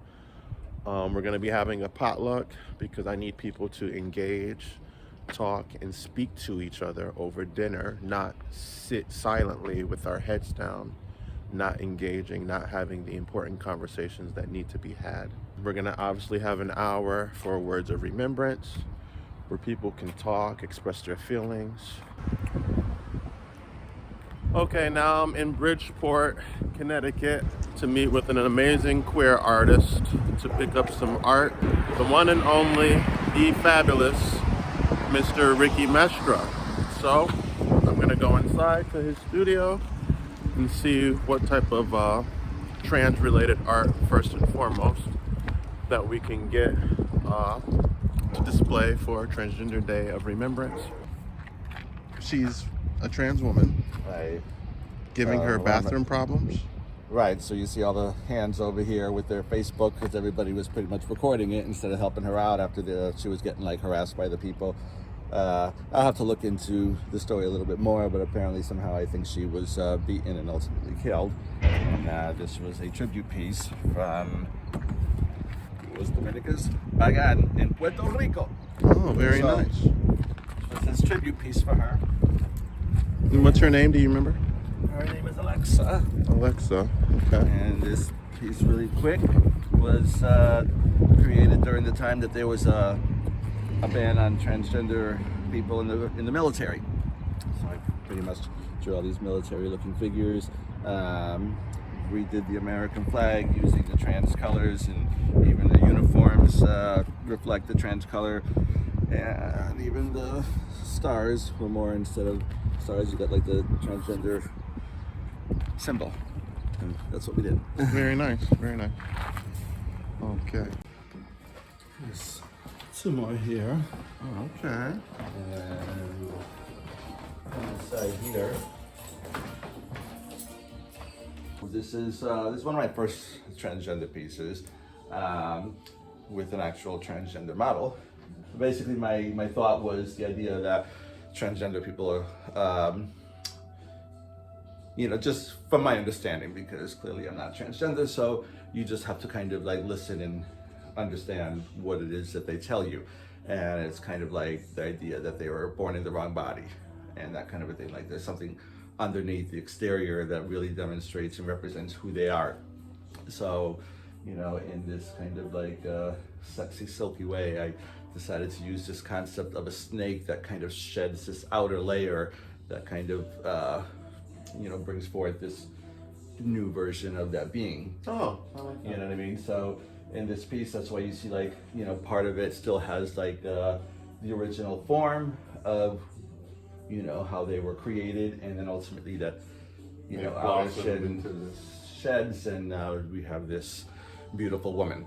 We're gonna be having a potluck because I need people to engage, talk, and speak to each other over dinner, not sit silently with our heads down, not engaging, not having the important conversations that need to be had. We're gonna obviously have an hour for words of remembrance, where people can talk, express their feelings. Okay, now I'm in Bridgeport, Connecticut, to meet with an amazing queer artist to pick up some art. The one and only, the fabulous Mr. Ricky Mestra. So I'm gonna go inside to his studio and see what type of trans-related art, first and foremost, that we can get to display for Transgender Day of Remembrance. She's a trans woman, Right. giving her bathroom problems. Right, so you see all the hands over here with their Facebook because everybody was pretty much recording it instead of helping her out after she was getting like harassed by the people. I'll have to look into the story a little bit more, but apparently somehow I think she was beaten and ultimately killed. And this was a tribute piece from, who was Dominica's? My God, in Puerto Rico. Oh, very nice. This is a tribute piece for her. And what's her name? Do you remember? Her name is Alexa. Alexa. Okay. And this piece, really quick, was created during the time that there was a ban on transgender people in the military. So I pretty much drew all these military-looking figures. Redid the American flag using the trans colors, and even the uniforms reflect the trans color. And even the stars were more, instead of stars, you got like the transgender symbol. And that's what we did. Very nice. Very nice. Okay. There's two more here. Oh, okay. And on the side here, this is one of my first transgender pieces with an actual transgender model. Basically, my thought was the idea that transgender people are, you know, just from my understanding, because clearly I'm not transgender, so you just have to kind of like listen and understand what it is that they tell you. And it's kind of like the idea that they were born in the wrong body and that kind of a thing. Like there's something underneath the exterior that really demonstrates and represents who they are. So, you know, in this kind of like sexy, silky way, I decided to use this concept of a snake that kind of sheds this outer layer that kind of, you know, brings forth this new version of that being. Oh, I like that. You know what I mean? So in this piece, that's why you see like, you know, part of it still has like the original form of, you know, how they were created, and then ultimately that, you know, outer shed into the sheds, and now we have this beautiful woman.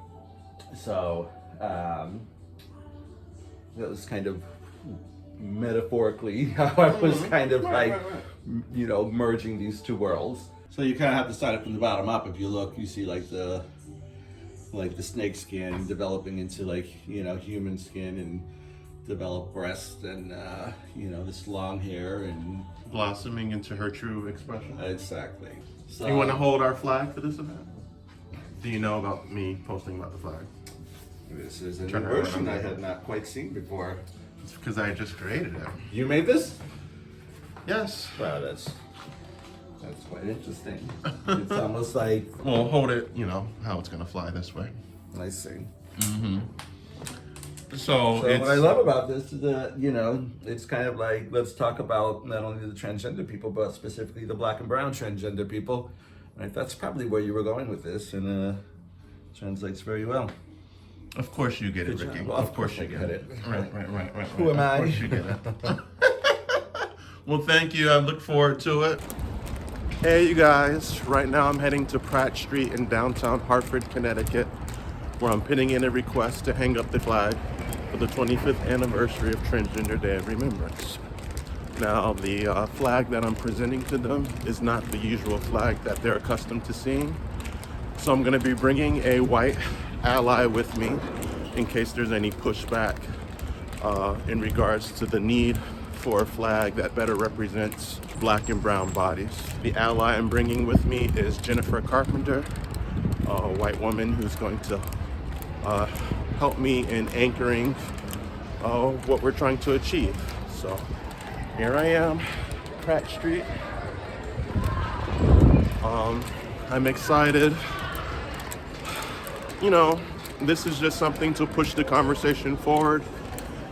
So that was kind of metaphorically how I was kind of like, you know, merging these two worlds. So you kind of have to start it from the bottom up. If you look, you see like the snake skin developing into like, you know, human skin, and develop breasts, and you know, this long hair, and Blossoming into her true expression. exactly. So You want to hold our flag for this event? Do you know about me posting about the flag? this is a new Turn it version around. I had not quite seen before. It's because I just created it. You made this? Yes. Wow, that's quite interesting. It's almost like, Well, hold it, you know, how it's going to fly this way. I see. Mm-hmm. So So it's, what I love about this is that, you know, it's kind of like, let's talk about not only the transgender people, but specifically the black and brown transgender people. Right? That's probably where you were going with this, and translates very well. of course you get it, Good Ricky. job. Well, of course you get it. Right. Who am I? Of course you get it. Well, thank you. I look forward to it. Hey, you guys. Right now I'm heading to Pratt Street in downtown Hartford, Connecticut, where I'm putting in a request to hang up the flag for the 25th anniversary of Transgender Day of Remembrance. Now, the flag that I'm presenting to them is not the usual flag that they're accustomed to seeing. So I'm going to be bringing a white ally with me in case there's any pushback in regards to the need for a flag that better represents black and brown bodies. The ally I'm bringing with me is Jennifer Carpenter, a white woman who's going to help me in anchoring what we're trying to achieve. So here I am, Pratt Street. I'm excited. You know, this is just something to push the conversation forward.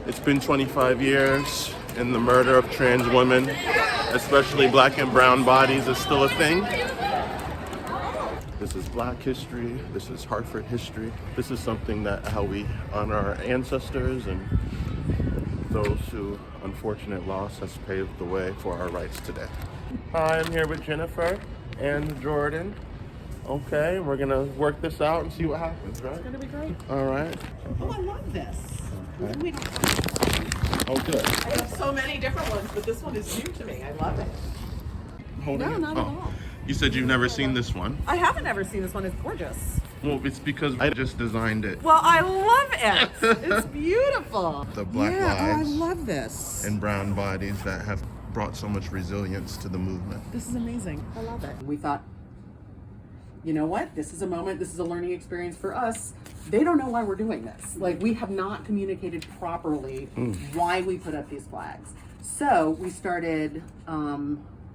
It's been 25 years and the murder of trans women, especially black and brown bodies, is still a thing. This is Black history, this is Hartford history. This is something that how we honor our ancestors and those who unfortunate loss has paved the way for our rights today. Hi, I'm here with Jennifer and Jordan. Okay, we're gonna work this out and see what happens, right? It's gonna be great. All right. Oh, I love this. Okay. We don't Oh, good. I have so many different ones, but this one is new to me. I love it. Holding No, it? not at all. You said you've never seen this one. I haven't ever seen this one. It's gorgeous. Well, it's because I just designed it. Well, I love it. It's beautiful. The black I lives love this. and brown bodies that have brought so much resilience to the movement. This is amazing. I love it. We thought, you know what? This is a moment. This is a learning experience for us. They don't know why we're doing this. Like, we have not communicated properly why we put up these flags. So we started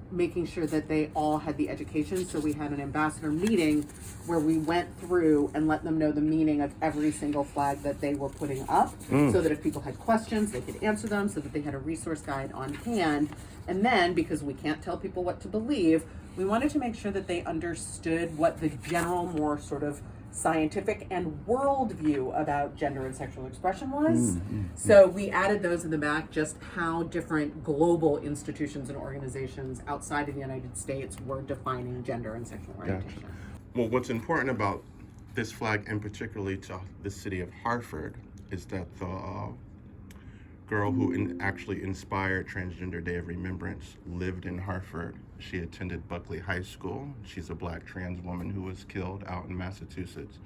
making sure that they all had the education. So we had an ambassador meeting where we went through and let them know the meaning of every single flag that they were putting up, so that if people had questions, they could answer them, so that they had a resource guide on hand. And then, because we can't tell people what to believe, we wanted to make sure that they understood what the general, more sort of scientific and worldview about gender and sexual expression was. So we added those in the back, just how different global institutions and organizations outside of the United States were defining gender and sexual orientation. Gotcha. Well, what's important about this flag, and particularly to the city of Hartford, is that the girl who actually inspired Transgender Day of Remembrance lived in Hartford. She attended Buckley High School. She's a black trans woman who was killed out in Massachusetts.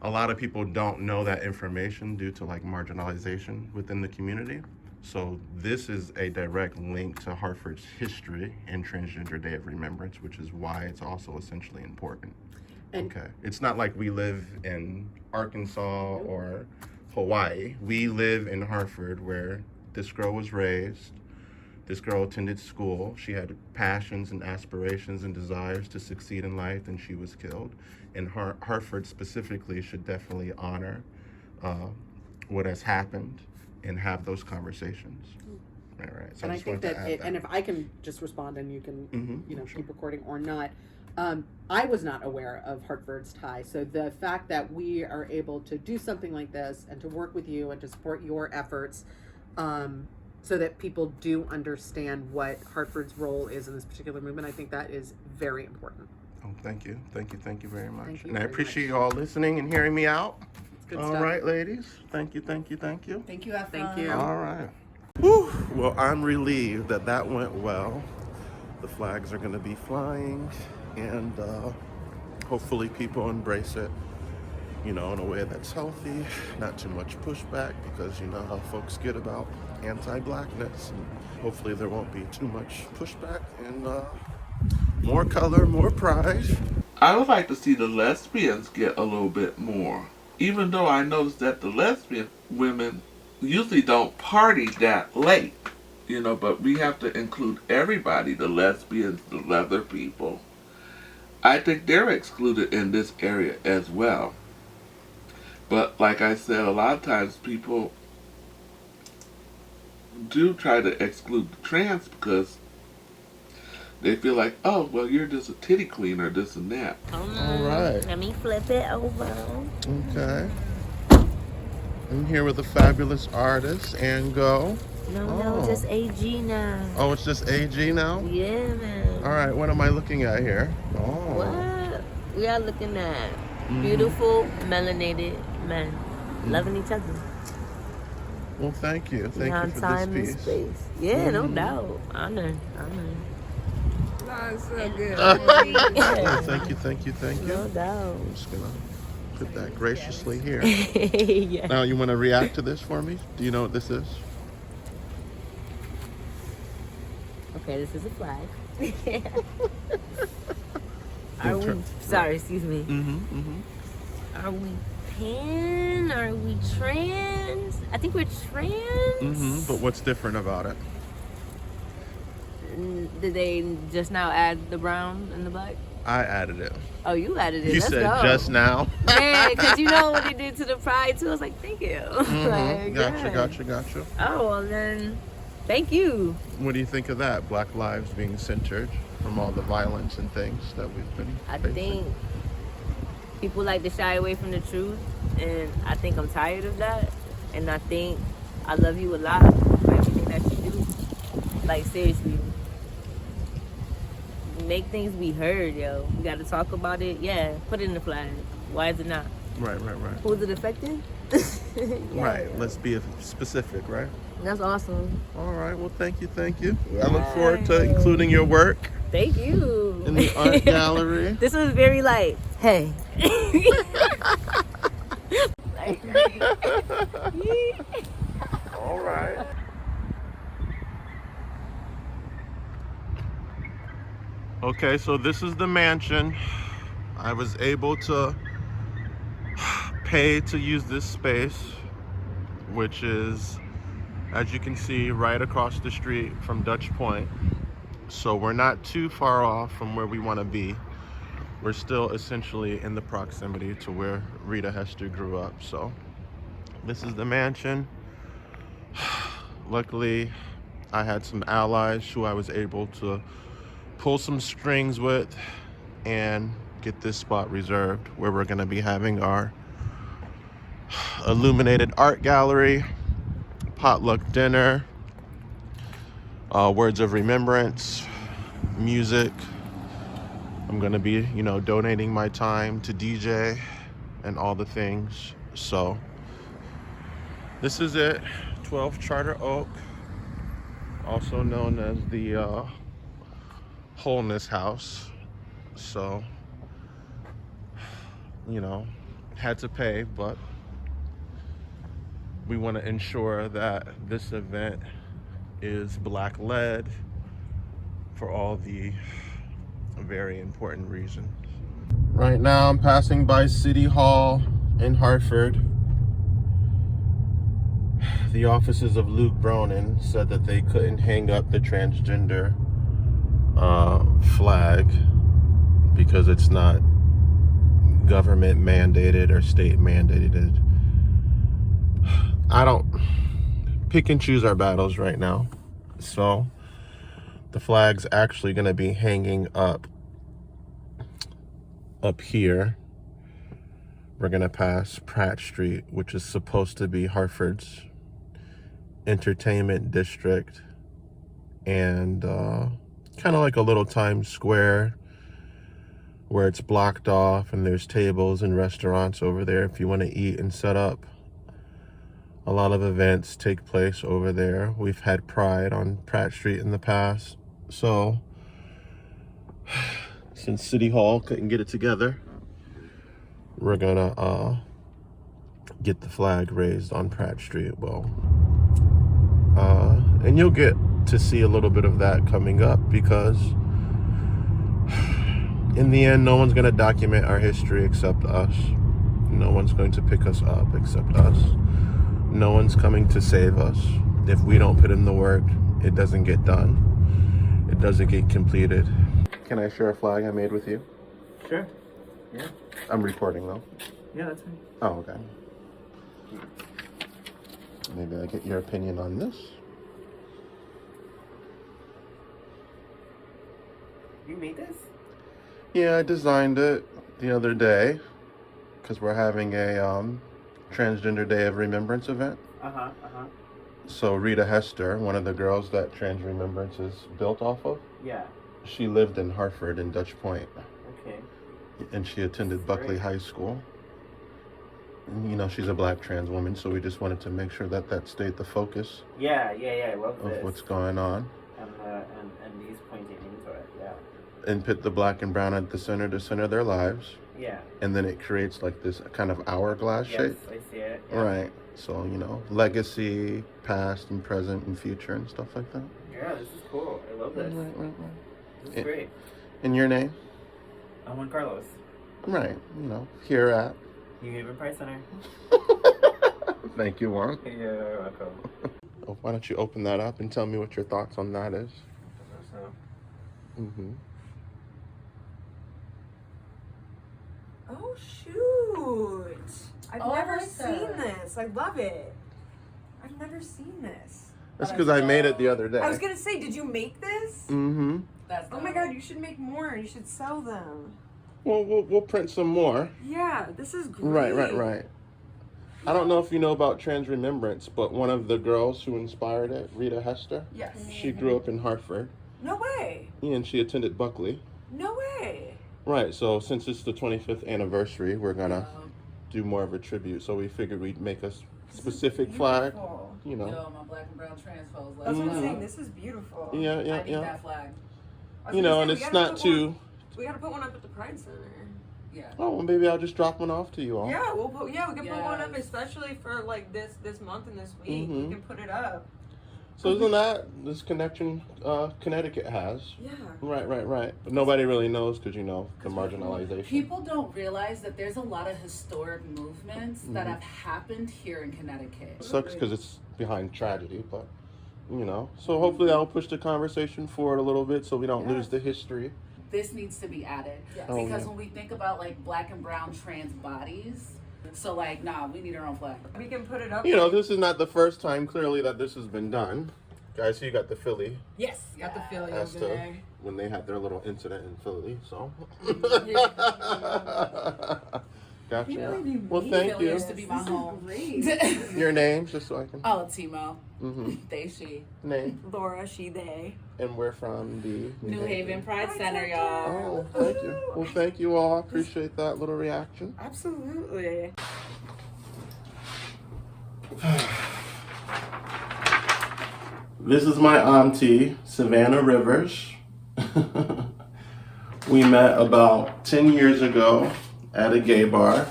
A lot of people don't know that information due to like marginalization within the community. So this is a direct link to Hartford's history and Transgender Day of Remembrance, which is why it's also essentially important. Okay, it's not like we live in Arkansas or Hawaii. We live in Hartford, where this girl was raised. This girl attended school. She had passions and aspirations and desires to succeed in life, and she was killed. And Hartford specifically should definitely honor what has happened and have those conversations. Right. So And I think that, and if I can just respond, and you can, keep recording or not. I was not aware of Hartford's tie. So the fact that we are able to do something like this and to work with you and to support your efforts, so that people do understand what Hartford's role is in this particular movement, I think that is very important. Oh, thank you very much. Thank you And I very appreciate you all listening and hearing me out. Good All stuff. right, ladies. Thank you. Thank you, Ephraim. Thank you. All right. Whew. Well, I'm relieved that went well. The flags are going to be flying, and hopefully people embrace it, in a way that's healthy, not too much pushback, because you know how folks get about anti-blackness. And hopefully there won't be too much pushback, and more color, more pride. I would like to see the lesbians get a little bit more. Even though I noticed that the lesbian women usually don't party that late, but we have to include everybody, the lesbians, the leather people. I think they're excluded in this area as well. But like I said, a lot of times people do try to exclude the trans because they feel like, oh, well, you're just a titty queen or this and that. All right. Let me flip it over. Okay. I'm here with a fabulous artist, and go. No, just AG now. Oh, it's just AG now? Yeah, man. All right, what am I looking at here? Oh. What? We are looking at beautiful, melanated men loving each other. Well, thank you. Thank you for time this and piece. space. Yeah, no doubt. Honor. That's so good. Oh, thank you. No doubt. I'm just gonna put that graciously here. Yeah. Now, you want to react to this for me? Do you know what this is? Okay, this is a flag. Are we? Sorry, excuse me. Are we pan? Are we trans? I think we're trans. But what's different about it? Did they just now add the brown and the black? I added it. Oh, you added it. You Let's said go. just now. Man, because you know what they did to the pride too. I was like, thank you. Like, Gotcha. Oh, well then, thank you. What do you think of that? Black lives being centered from all the violence and things that we've been facing? I think people like to shy away from the truth, and I think I'm tired of that. And I think I love you a lot for everything that you do. Like, seriously. Make things be heard, yo. We gotta talk about it. Yeah, put it in the flag. Why is it not? Right. Who's it affecting? Right. Let's be specific, right? That's awesome. All right, well, thank you, thank you. I look forward to including your work Thank you. in the art gallery. This was very light. Hey. All right. Okay, so this is the mansion. I was able to pay to use this space, which is, as you can see, right across the street from Dutch Point. So we're not too far off from where we want to be. We're still essentially in the proximity to where Rita Hester grew up. So this is the mansion. Luckily, I had some allies who I was able to pull some strings with and get this spot reserved, where we're going to be having our illuminated art gallery, potluck dinner, words of remembrance, music. I'm going to be, donating my time to DJ and all the things. So this is it, 12 Charter Oak, also known as the Wholeness House. So, had to pay, but we want to ensure that this event is Black led for all the very important reasons. Right now I'm passing by City Hall in Hartford. The offices of Luke Bronin said that they couldn't hang up the transgender flag because it's not government mandated or state mandated. I don't pick and choose our battles right now. So the flag's actually going to be hanging up here. We're going to pass Pratt Street, which is supposed to be Hartford's entertainment district, and kind of like a little Times Square where it's blocked off and there's tables and restaurants over there if you want to eat and set up. A lot of events take place over there. We've had Pride on Pratt Street in the past. So since City Hall couldn't get it together, we're gonna get the flag raised on Pratt Street. Well, and you'll get to see a little bit of that coming up, because in the end, no one's gonna document our history except us. No one's going to pick us up except us. No one's coming to save us. If we don't put in the work, it doesn't get done. It doesn't get completed. Can I share a flag I made with you? Sure. Yeah. I'm recording though. Yeah, that's fine. Oh, okay. Maybe I get your opinion on this. You made this? Yeah, I designed it the other day because we're having a Transgender Day of Remembrance event. So Rita Hester, one of the girls that Trans Remembrance is built off of, Yeah. she lived in Hartford in Dutch Point. Okay. And she attended Buckley High School. And, she's a black trans woman, so we just wanted to make sure that that stayed the focus. Yeah, I love of this. what's going on. And these pointing into it, yeah. And put the black and brown at the center to center their lives. Yeah. And then it creates like this kind of hourglass shape. Yes, I see it. Yeah. Right. So, legacy, past and present and future and stuff like that. Yeah, this is cool. I love this. Right. This is great. And your name? I'm Juan Carlos. Right. Here at New Haven Pride Center. Thank you, Juan. You're welcome. Oh, why don't you open that up and tell me what your thoughts on that is? Mm-hmm. Oh shoot! I've never seen this. I love it. I've never seen this. That's because I made it the other day. I was gonna say, did you make this? Mm-hmm. Oh my god, you should make more. You should sell them. Well, we'll print some more. Yeah, this is great. Right. I don't know if you know about Trans Remembrance, but one of the girls who inspired it, Rita Hester. Yes. She grew up in Hartford. No way. Yeah, and she attended Buckley. No way. Right, so since it's the 25th anniversary, we're gonna do more of a tribute. So we figured we'd make a specific flag you know. Yo, my black and brown trans folks. That's what I'm Mhm. saying. This is beautiful. Yeah, I yeah, need yeah. that flag. I was You gonna know, say, and we it's gotta not put too. We gotta put one up at the Pride Center. Yeah. Oh, well, maybe I'll just drop one off to you all. Yeah, we can put one up, Yes. especially for like this month and this week. Mhm. We can put it up. So isn't that this connection Connecticut has? Yeah. Right. But nobody really knows because, you know, the marginalization. People don't realize that there's a lot of historic movements that Mhm. have happened here in Connecticut. It sucks because it's behind tragedy, but, you know. So hopefully that'll push the conversation forward a little bit so we don't lose the history. This needs to be added. Yes. Oh, Because yeah. when we think about like black and brown trans bodies, so like, nah, we need our own flag. We can put it up. You know, this is not the first time, clearly, that this has been done. Guys, so you got the Philly Yes, got the feeling as over to there. when they had their little incident in Philly, so. Gotcha. Well, thank Philly you. used to be my home. Your name, just so I can. Oh, Timo. Mm-hmm. They, she. Name. Laura, she, they. And we're from the New Haven Pride Center, y'all. Oh, thank you. Well, thank you all. Appreciate that little reaction. Absolutely. This is my auntie, Savannah Rivers. We met about 10 years ago at a gay bar,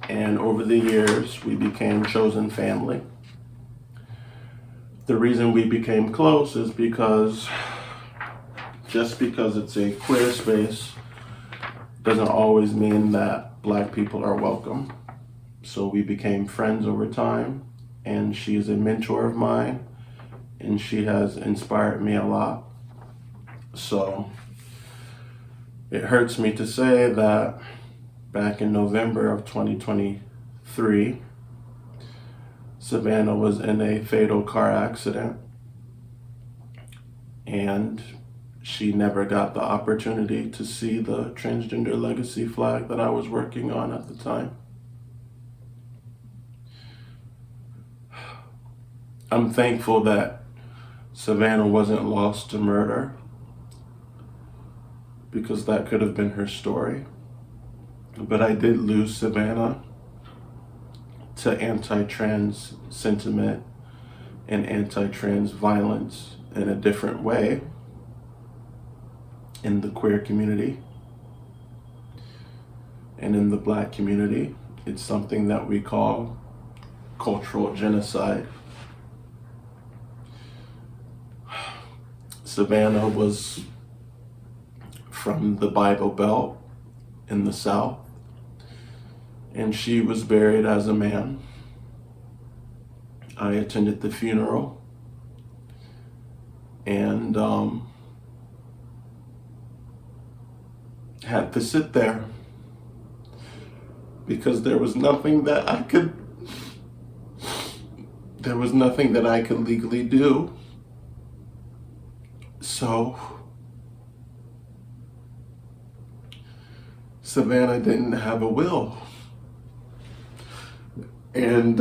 and over the years we became chosen family. The reason we became close is because just because it's a queer space doesn't always mean that black people are welcome. So we became friends over time, and she is a mentor of mine, and she has inspired me a lot. So it hurts me to say that back in November of 2023, Savannah was in a fatal car accident, and she never got the opportunity to see the transgender legacy flag that I was working on at the time. I'm thankful that Savannah wasn't lost to murder, because that could have been her story. But I did lose Savannah to anti-trans sentiment and anti-trans violence in a different way in the queer community and in the black community. It's something that we call cultural genocide. Savannah was from the Bible Belt in the South, and she was buried as a man. I attended the funeral, and had to sit there because there was nothing that I could legally do. So Savannah didn't have a will, and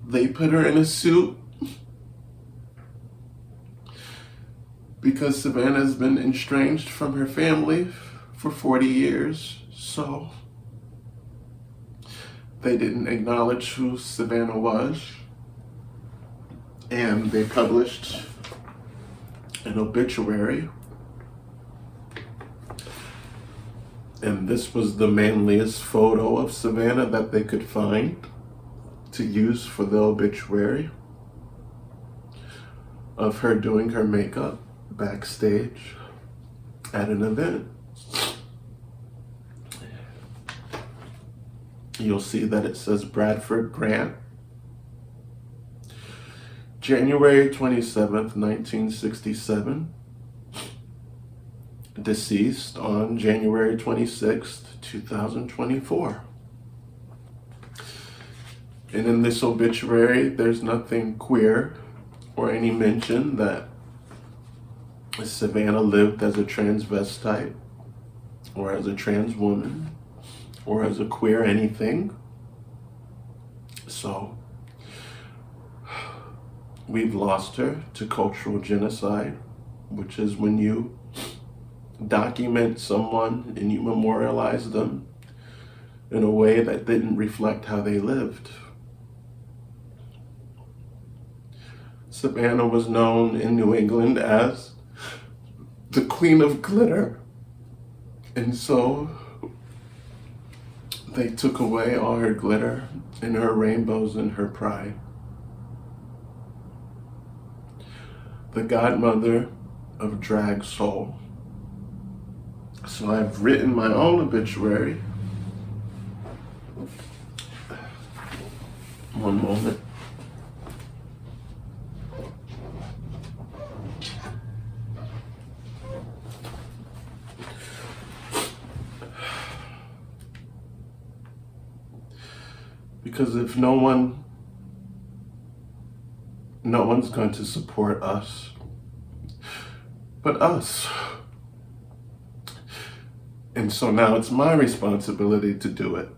they put her in a suit because Savannah's been estranged from her family for 40 years. So they didn't acknowledge who Savannah was, and they published an obituary. And this was the manliest photo of Savannah that they could find to use for the obituary, of her doing her makeup backstage at an event. You'll see that it says Bradford Grant, January 27th, 1967. Deceased on January 26th, 2024. And in this obituary, there's nothing queer or any mention that Savannah lived as a transvestite or as a trans woman or as a queer anything. So we've lost her to cultural genocide, which is when you document someone and you memorialize them in a way that didn't reflect how they lived. Savannah was known in New England as the Queen of Glitter. And so they took away all her glitter and her rainbows and her pride. The godmother of drag soul. So I've written my own obituary. One moment. Because if no one's going to support us, but us. And so now it's my responsibility to do it.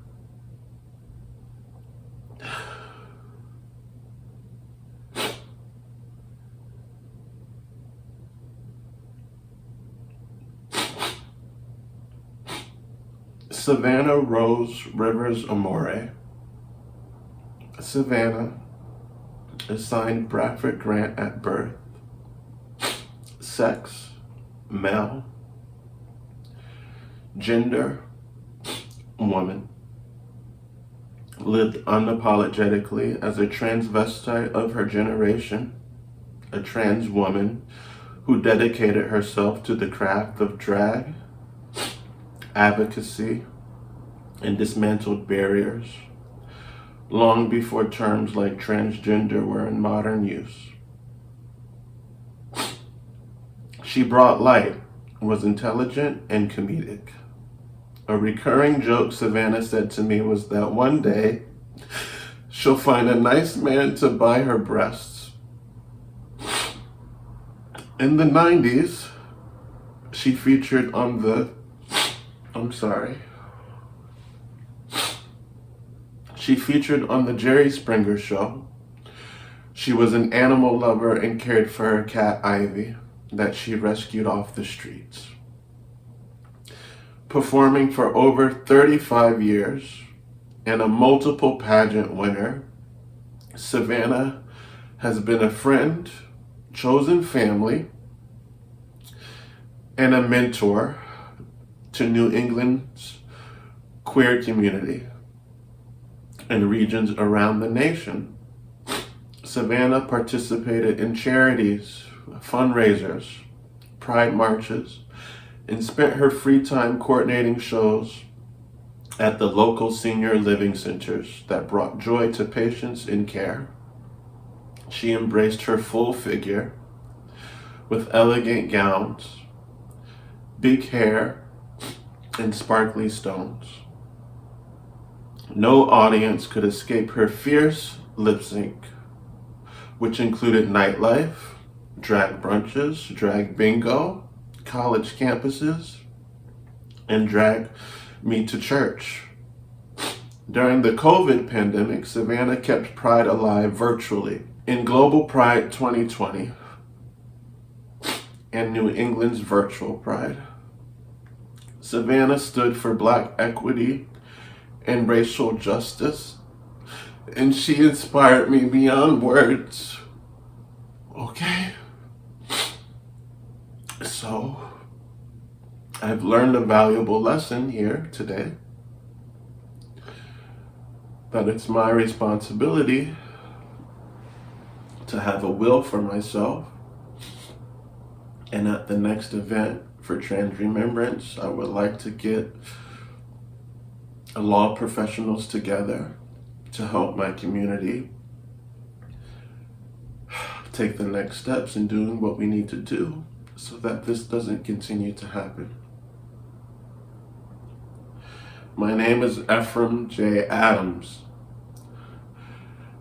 Savannah Rose Rivers Amore. Savannah, assigned Bradford Grant at birth. Sex, male. Gender, woman. Lived unapologetically as a transvestite of her generation, a trans woman who dedicated herself to the craft of drag, advocacy, and dismantled barriers, long before terms like transgender were in modern use. She brought light, was intelligent and comedic. A recurring joke Savannah said to me was that one day she'll find a nice man to buy her breasts. In the 90s, she featured on the, She featured on the Jerry Springer Show. She was an animal lover and cared for her cat Ivy that she rescued off the streets. Performing for over 35 years and a multiple pageant winner, Savannah has been a friend, chosen family, and a mentor to New England's queer community and regions around the nation. Savannah participated in charities, fundraisers, pride marches, and spent her free time coordinating shows at the local senior living centers that brought joy to patients in care. She embraced her full figure with elegant gowns, big hair, and sparkly stones. No audience could escape her fierce lip sync, which included nightlife, drag brunches, drag bingo, college campuses, and drag me to church. During the COVID pandemic, Savannah kept Pride alive virtually. In Global Pride 2020 and New England's virtual Pride, Savannah stood for Black equity and racial justice, and she inspired me beyond words. Okay? So, I've learned a valuable lesson here today, that it's my responsibility to have a will for myself, and at the next event for Trans Remembrance, I would like to get law professionals together to help my community take the next steps in doing what we need to do so that this doesn't continue to happen. My name is Ephraim J. Adamz,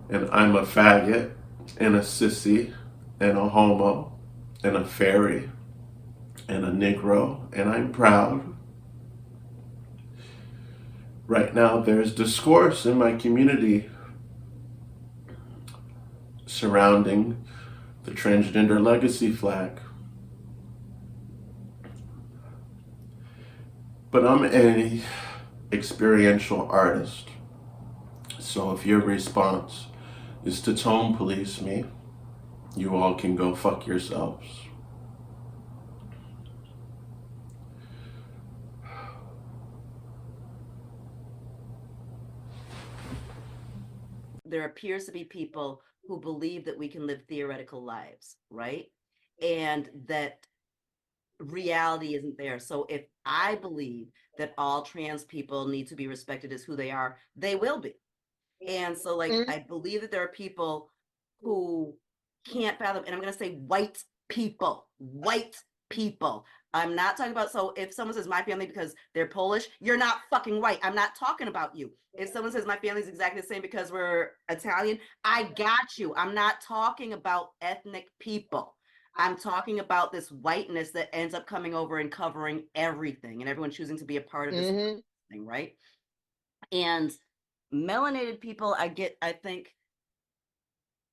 and I'm a faggot, and a sissy, and a homo, and a fairy, and a Negro, and I'm proud. Right now, there's discourse in my community surrounding the transgender legacy flag. But I'm an experiential artist. So if your response is to tone police me, You all can go fuck yourselves. There appears to be people who believe that we can live theoretical lives, right? And that reality isn't there. So if I believe that all trans people need to be respected as who they are, they will be. And so, like, I believe that there are people who can't fathom, and I'm going to say white people. I'm not talking about, so if someone says my family because they're Polish, you're not fucking white. I'm not talking about you. If someone says my family's exactly the same because we're Italian, I got you. I'm not talking about ethnic people. I'm talking about this whiteness that ends up coming over and covering everything and everyone choosing to be a part of this thing, right? And melanated people, I think,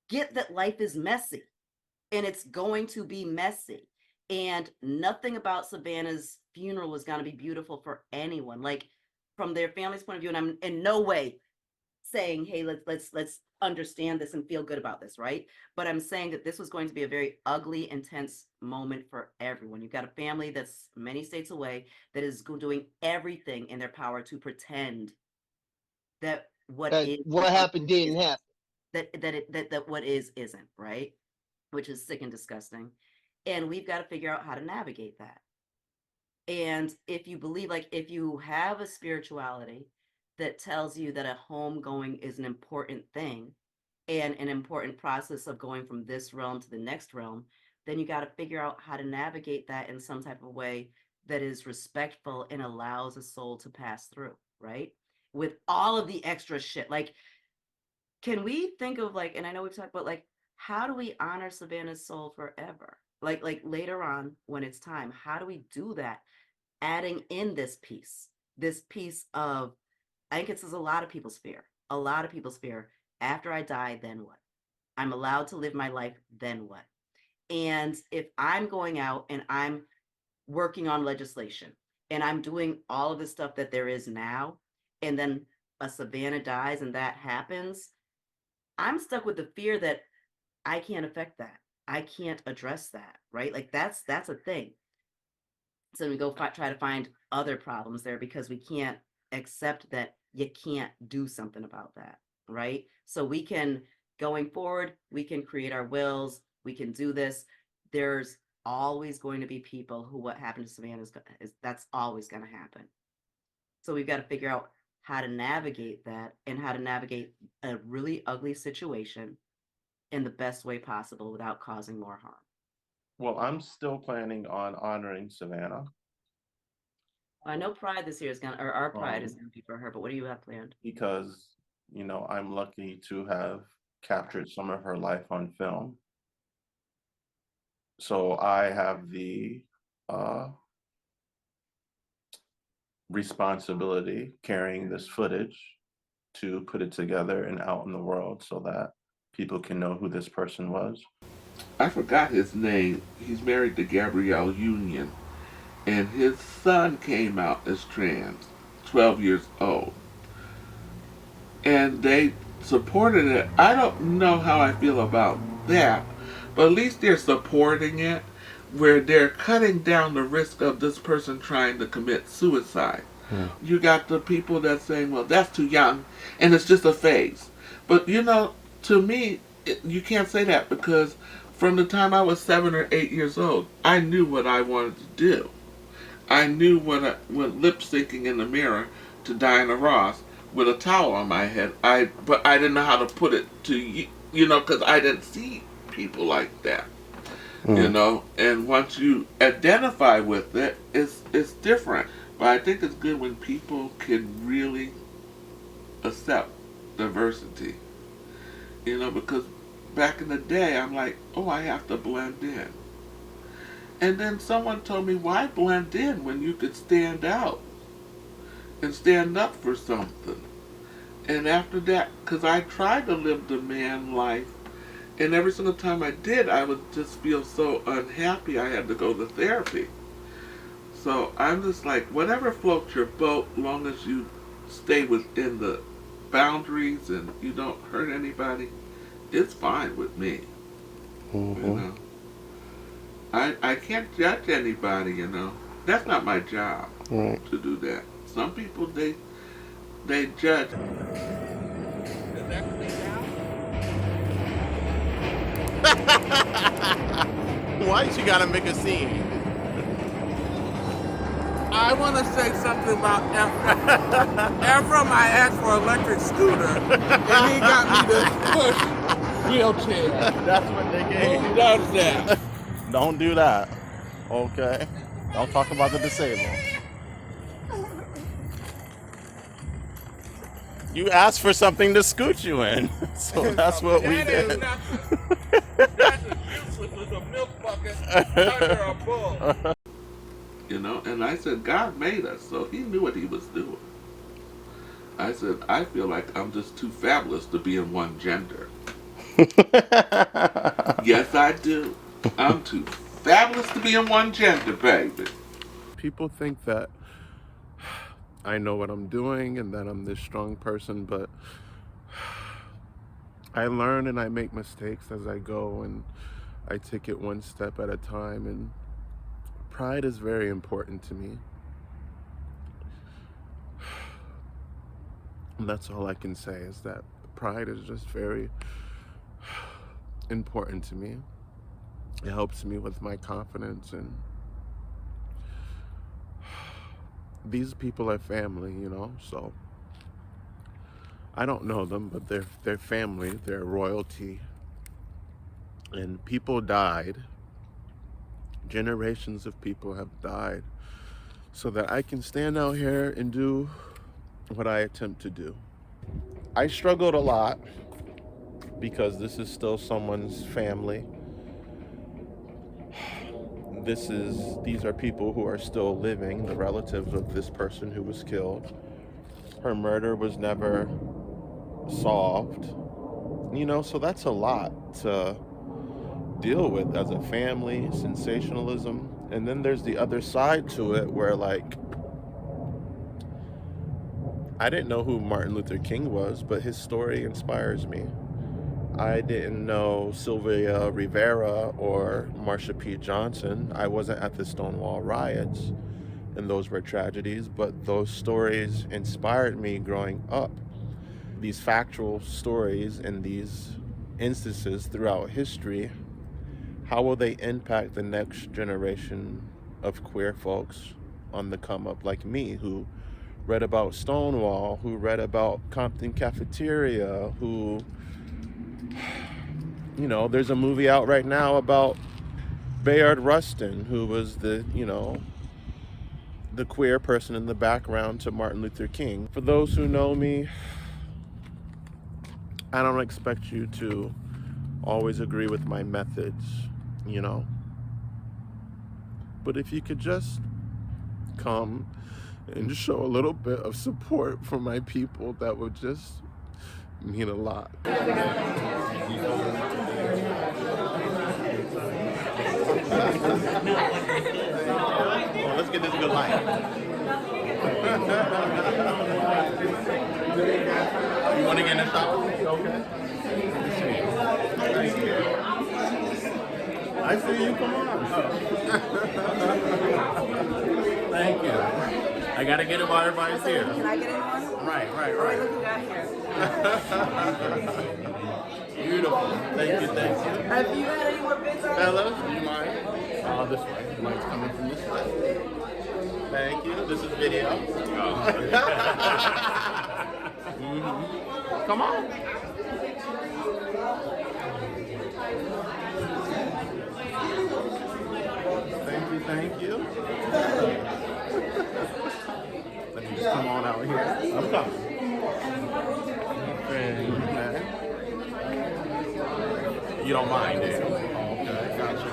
get that life is messy and it's going to be messy. And nothing about Savannah's funeral was going to be beautiful for anyone. Like, from their family's point of view, and I'm in no way saying, hey, let's understand this and feel good about this, right? But I'm saying that this was going to be a very ugly, intense moment for everyone. You've got a family that's many states away that is doing everything in their power to pretend that what happened didn't happen. That what is isn't, right? Which is sick and disgusting. And we've got to figure out how to navigate that. And if you believe, like, if you have a spirituality that tells you that a home going is an important thing and an important process of going from this realm to the next realm, then you got to figure out how to navigate that in some type of way that is respectful and allows a soul to pass through, right? With all of the extra shit. Like, can we think of, like, and I know we've talked about, like, how do we honor Savannah's soul forever? Like later on when it's time, how do we do that? Adding in this piece of, I think it's a lot of people's fear. After I die, then what? I'm allowed to live my life, then what? And if I'm going out and I'm working on legislation and I'm doing all of the stuff that there is now, and then a Savannah dies and that happens, I'm stuck with the fear that I can't affect that. I can't address that, right? Like, that's a thing. So we go try to find other problems there because we can't accept that you can't do something about that, right? So we can, going forward, we can create our wills, we can do this. There's always going to be people who what happened to Savannah is that's always going to happen. So we've got to figure out how to navigate that and how to navigate a really ugly situation in the best way possible without causing more harm. Well, I'm still planning on honoring Savannah. I know Pride this year is gonna, or our Pride is gonna be for her, but what do you have planned? Because, you know, I'm lucky to have captured some of her life on film. So I have the responsibility carrying this footage to put it together and out in the world so that people can know who this person was. I forgot his name. He's married to Gabrielle Union, and his son came out as trans, 12 years old. And they supported it. I don't know how I feel about that, but at least they're supporting it, where they're cutting down the risk of this person trying to commit suicide. You got the people that saying, well, that's too young, and it's just a phase. But, you know, to me, you can't say that, because from the time I was 7 or 8 years old, I knew what I wanted to do. I knew when lip syncing in the mirror to Diana Ross with a towel on my head. But I didn't know how to put it to you know, because I didn't see people like that. You know, and once you identify with it, it's different. But I think it's good when people can really accept diversity. You know, because back in the day, I'm like, oh, I have to blend in. And then someone told me, why blend in when you could stand out and stand up for something? And after that, because I tried to live the man life, and every single time I did, I would just feel so unhappy I had to go to therapy. So I'm just like, whatever floats your boat, long as you stay within the boundaries and you don't hurt anybody, it's fine with me. Mm-hmm. You know, I can't judge anybody. You know, that's not my job Right. to do that. Some people they judge. Why you gotta make a scene? I want to say something about Ephraim. Ephraim, I asked for an electric scooter, and he got me the push wheelchair. That's what they gave. Who does that? Don't do that. Okay? Don't talk about the disabled. You asked for something to scoot you in, so that's what we did. That's as useless as a milk bucket under a bull. You know, and I said, God made us, so he knew what he was doing. I said, I feel like I'm just too fabulous to be in one gender. Yes, I do. I'm too fabulous to be in one gender, baby. People think that I know what I'm doing and that I'm this strong person, but I learn and I make mistakes as I go, and I take it one step at a time, and pride is very important to me. And that's all I can say, is that pride is just very important to me. It helps me with my confidence, and these people are family, you know, so I don't know them, but they're family, they're royalty. And people died. Generations of people have died so that I can stand out here and do what I attempt to do. I struggled a lot because this is still someone's family. These are people who are still living, the relatives of this person who was killed. Her murder was never solved. You know, so that's a lot to deal with as a family, sensationalism. And then there's the other side to it where, like, I didn't know who Martin Luther King was, but his story inspires me. I didn't know Sylvia Rivera or Marsha P. Johnson. I wasn't at the Stonewall riots, and those were tragedies, but those stories inspired me growing up. These factual stories and these instances throughout history, how will they impact the next generation of queer folks on the come up, like me, who read about Stonewall, who read about Compton Cafeteria, who, you know, there's a movie out right now about Bayard Rustin, who was the queer person in the background to Martin Luther King. For those who know me, I don't expect you to always agree with my methods, you know. But if you could just come and show a little bit of support for my people, that would just mean a lot. Well, let's get this good light. You want to get in the shower? Okay. I see you. Come on. Thank you. I gotta get it while everybody's here. Can I get in one? Right. Look who got here. Beautiful. Thank you. Have you had any more bids on? Fellas, do you mind? This way. The light's coming from this way. Thank you. This is video. Come on. Thank you. Let me just come on out here. I'm coming. Okay. You don't mind, do you? Okay. Gotcha.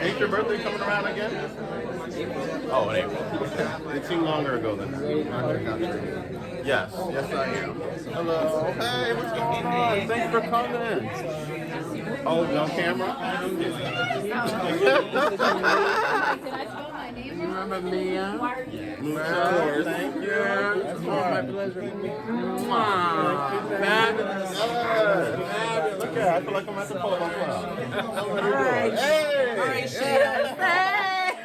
Ain't your birthday coming around again? Oh, in April. It seemed longer ago than that. Gotcha. Yes, I am. Hello. Hey, what's going on? Thanks for coming. Oh, on camera? You remember Mia? Of course. Thank you. That's my pleasure. Fabulous. Fabulous. Look at I feel like I'm at the polo club. All right. Hey! All right, Sheila.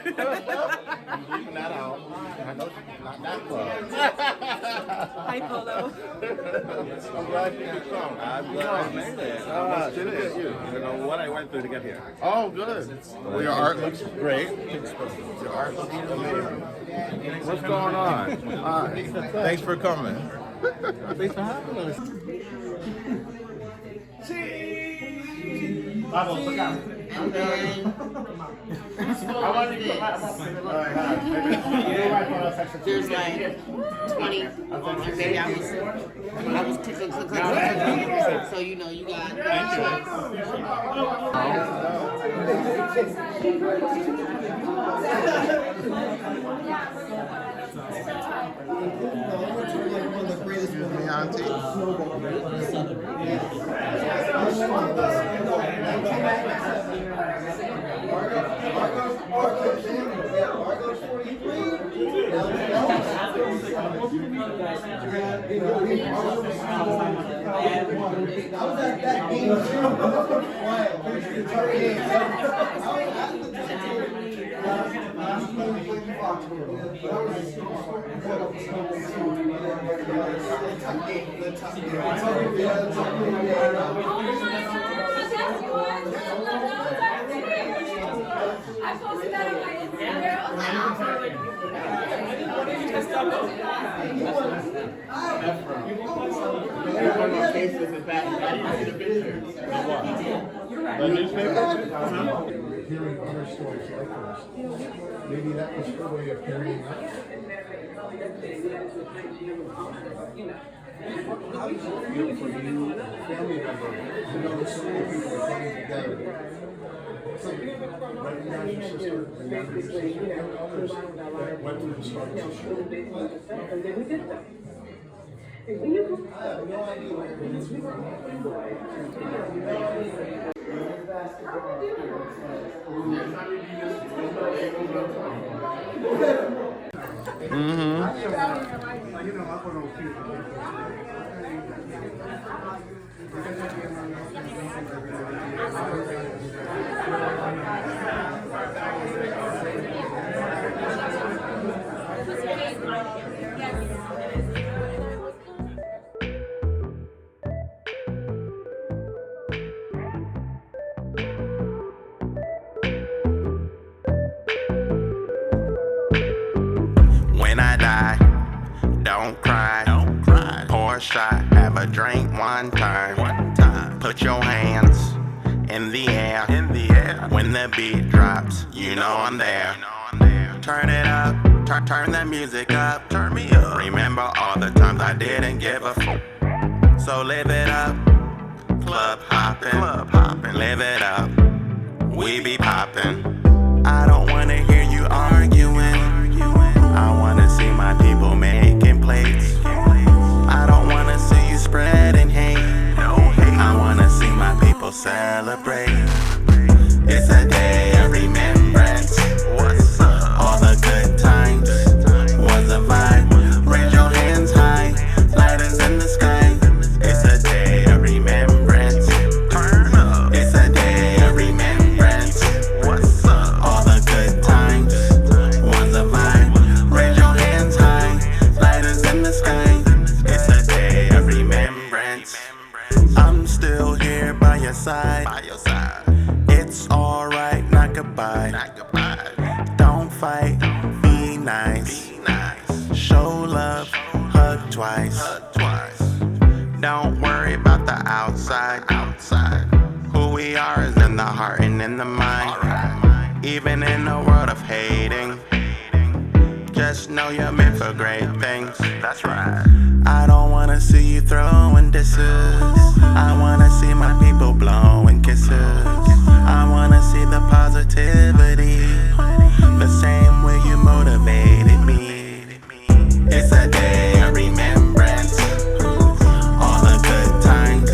Leaving that out. I know she's not that club. Hi, Polo. I'm glad you could come. I'm glad I made it. Ah, it is. You know what I went through to get here. Oh, good. Well, your art looks great. Your art looks amazing. What's going on? Hi. Thanks for coming. Thanks for having us. Bubbles, look out. I'm going. I want to get There's like 20. Maybe I was click. So you know you got. Me, auntie. I posted that on my The newspaper? Hearing other stories like this, maybe that was her way of carrying out. How does it feel for you, family member, to know that so many people are coming together? Recognize your sister, remember your sister, and others that went through the struggles of show. I have no idea what it is. When I die, don't cry. Pour a shot, have a drink one time. Put your hands in the air. When the beat drops, you know I'm there. Turn it up, turn the music up. Turn me up. Remember all the times I didn't give a fuck. So live it up, club hopping, live it up. We be popping. I don't wanna hear you arguing. I wanna see my people making plates. I don't wanna see you spreading hate. I wanna see my people celebrate. It's a day of remembrance. What's up? All the good times was a vibe. Raise your hands high, lighters in the sky. It's a day of remembrance. Turn up. It's a day of remembrance. What's up? All the good times was a vibe. Raise your hands high, lighters in the sky. It's a day of remembrance. I'm still here by your side. It's alright, not goodbye. Don't fight, be nice. Show love, hug twice. Don't worry about the outside. Who we are is in the heart and in the mind. Even in a world of hating, just know you're meant for great things. That's right. I don't wanna see you throwing disses. I wanna see my people blowing kisses. I wanna see the positivity, the same way you motivated me. It's a day of remembrance. All the good times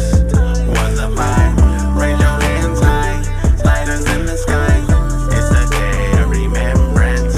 was a vibe. Raise your hands high, lighters in the sky. It's a day of remembrance.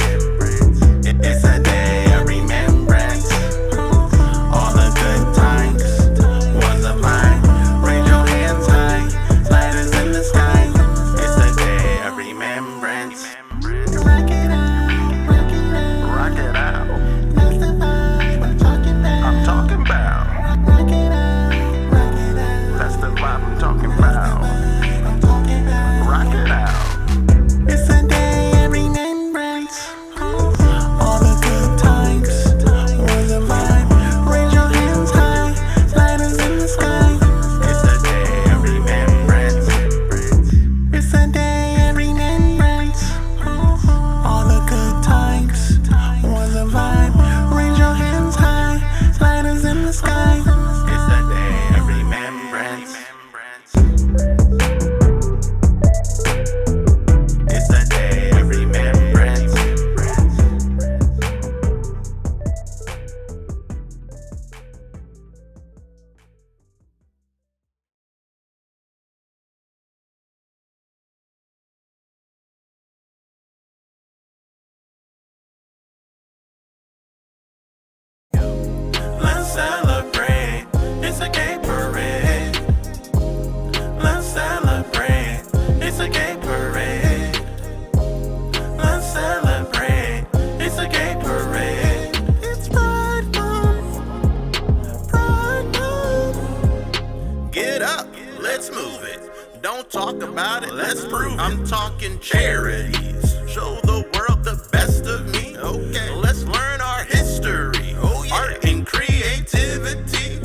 I'm talking charities. Show the world the best of me. Okay, let's learn our history. Oh yeah, art and creativity.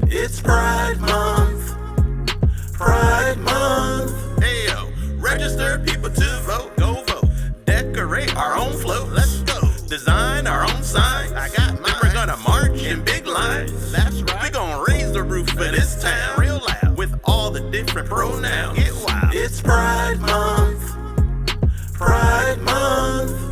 It's Pride Month. Pride Month. Ayo, register people to vote. Go vote. Decorate our own float. Let's go. Design our own signs. I got mine. We're gonna march in big lines. That's right. We're gonna raise the roof for this town. Real loud. With all the different pronouns. Get wild. It's Pride Month. Pride Month.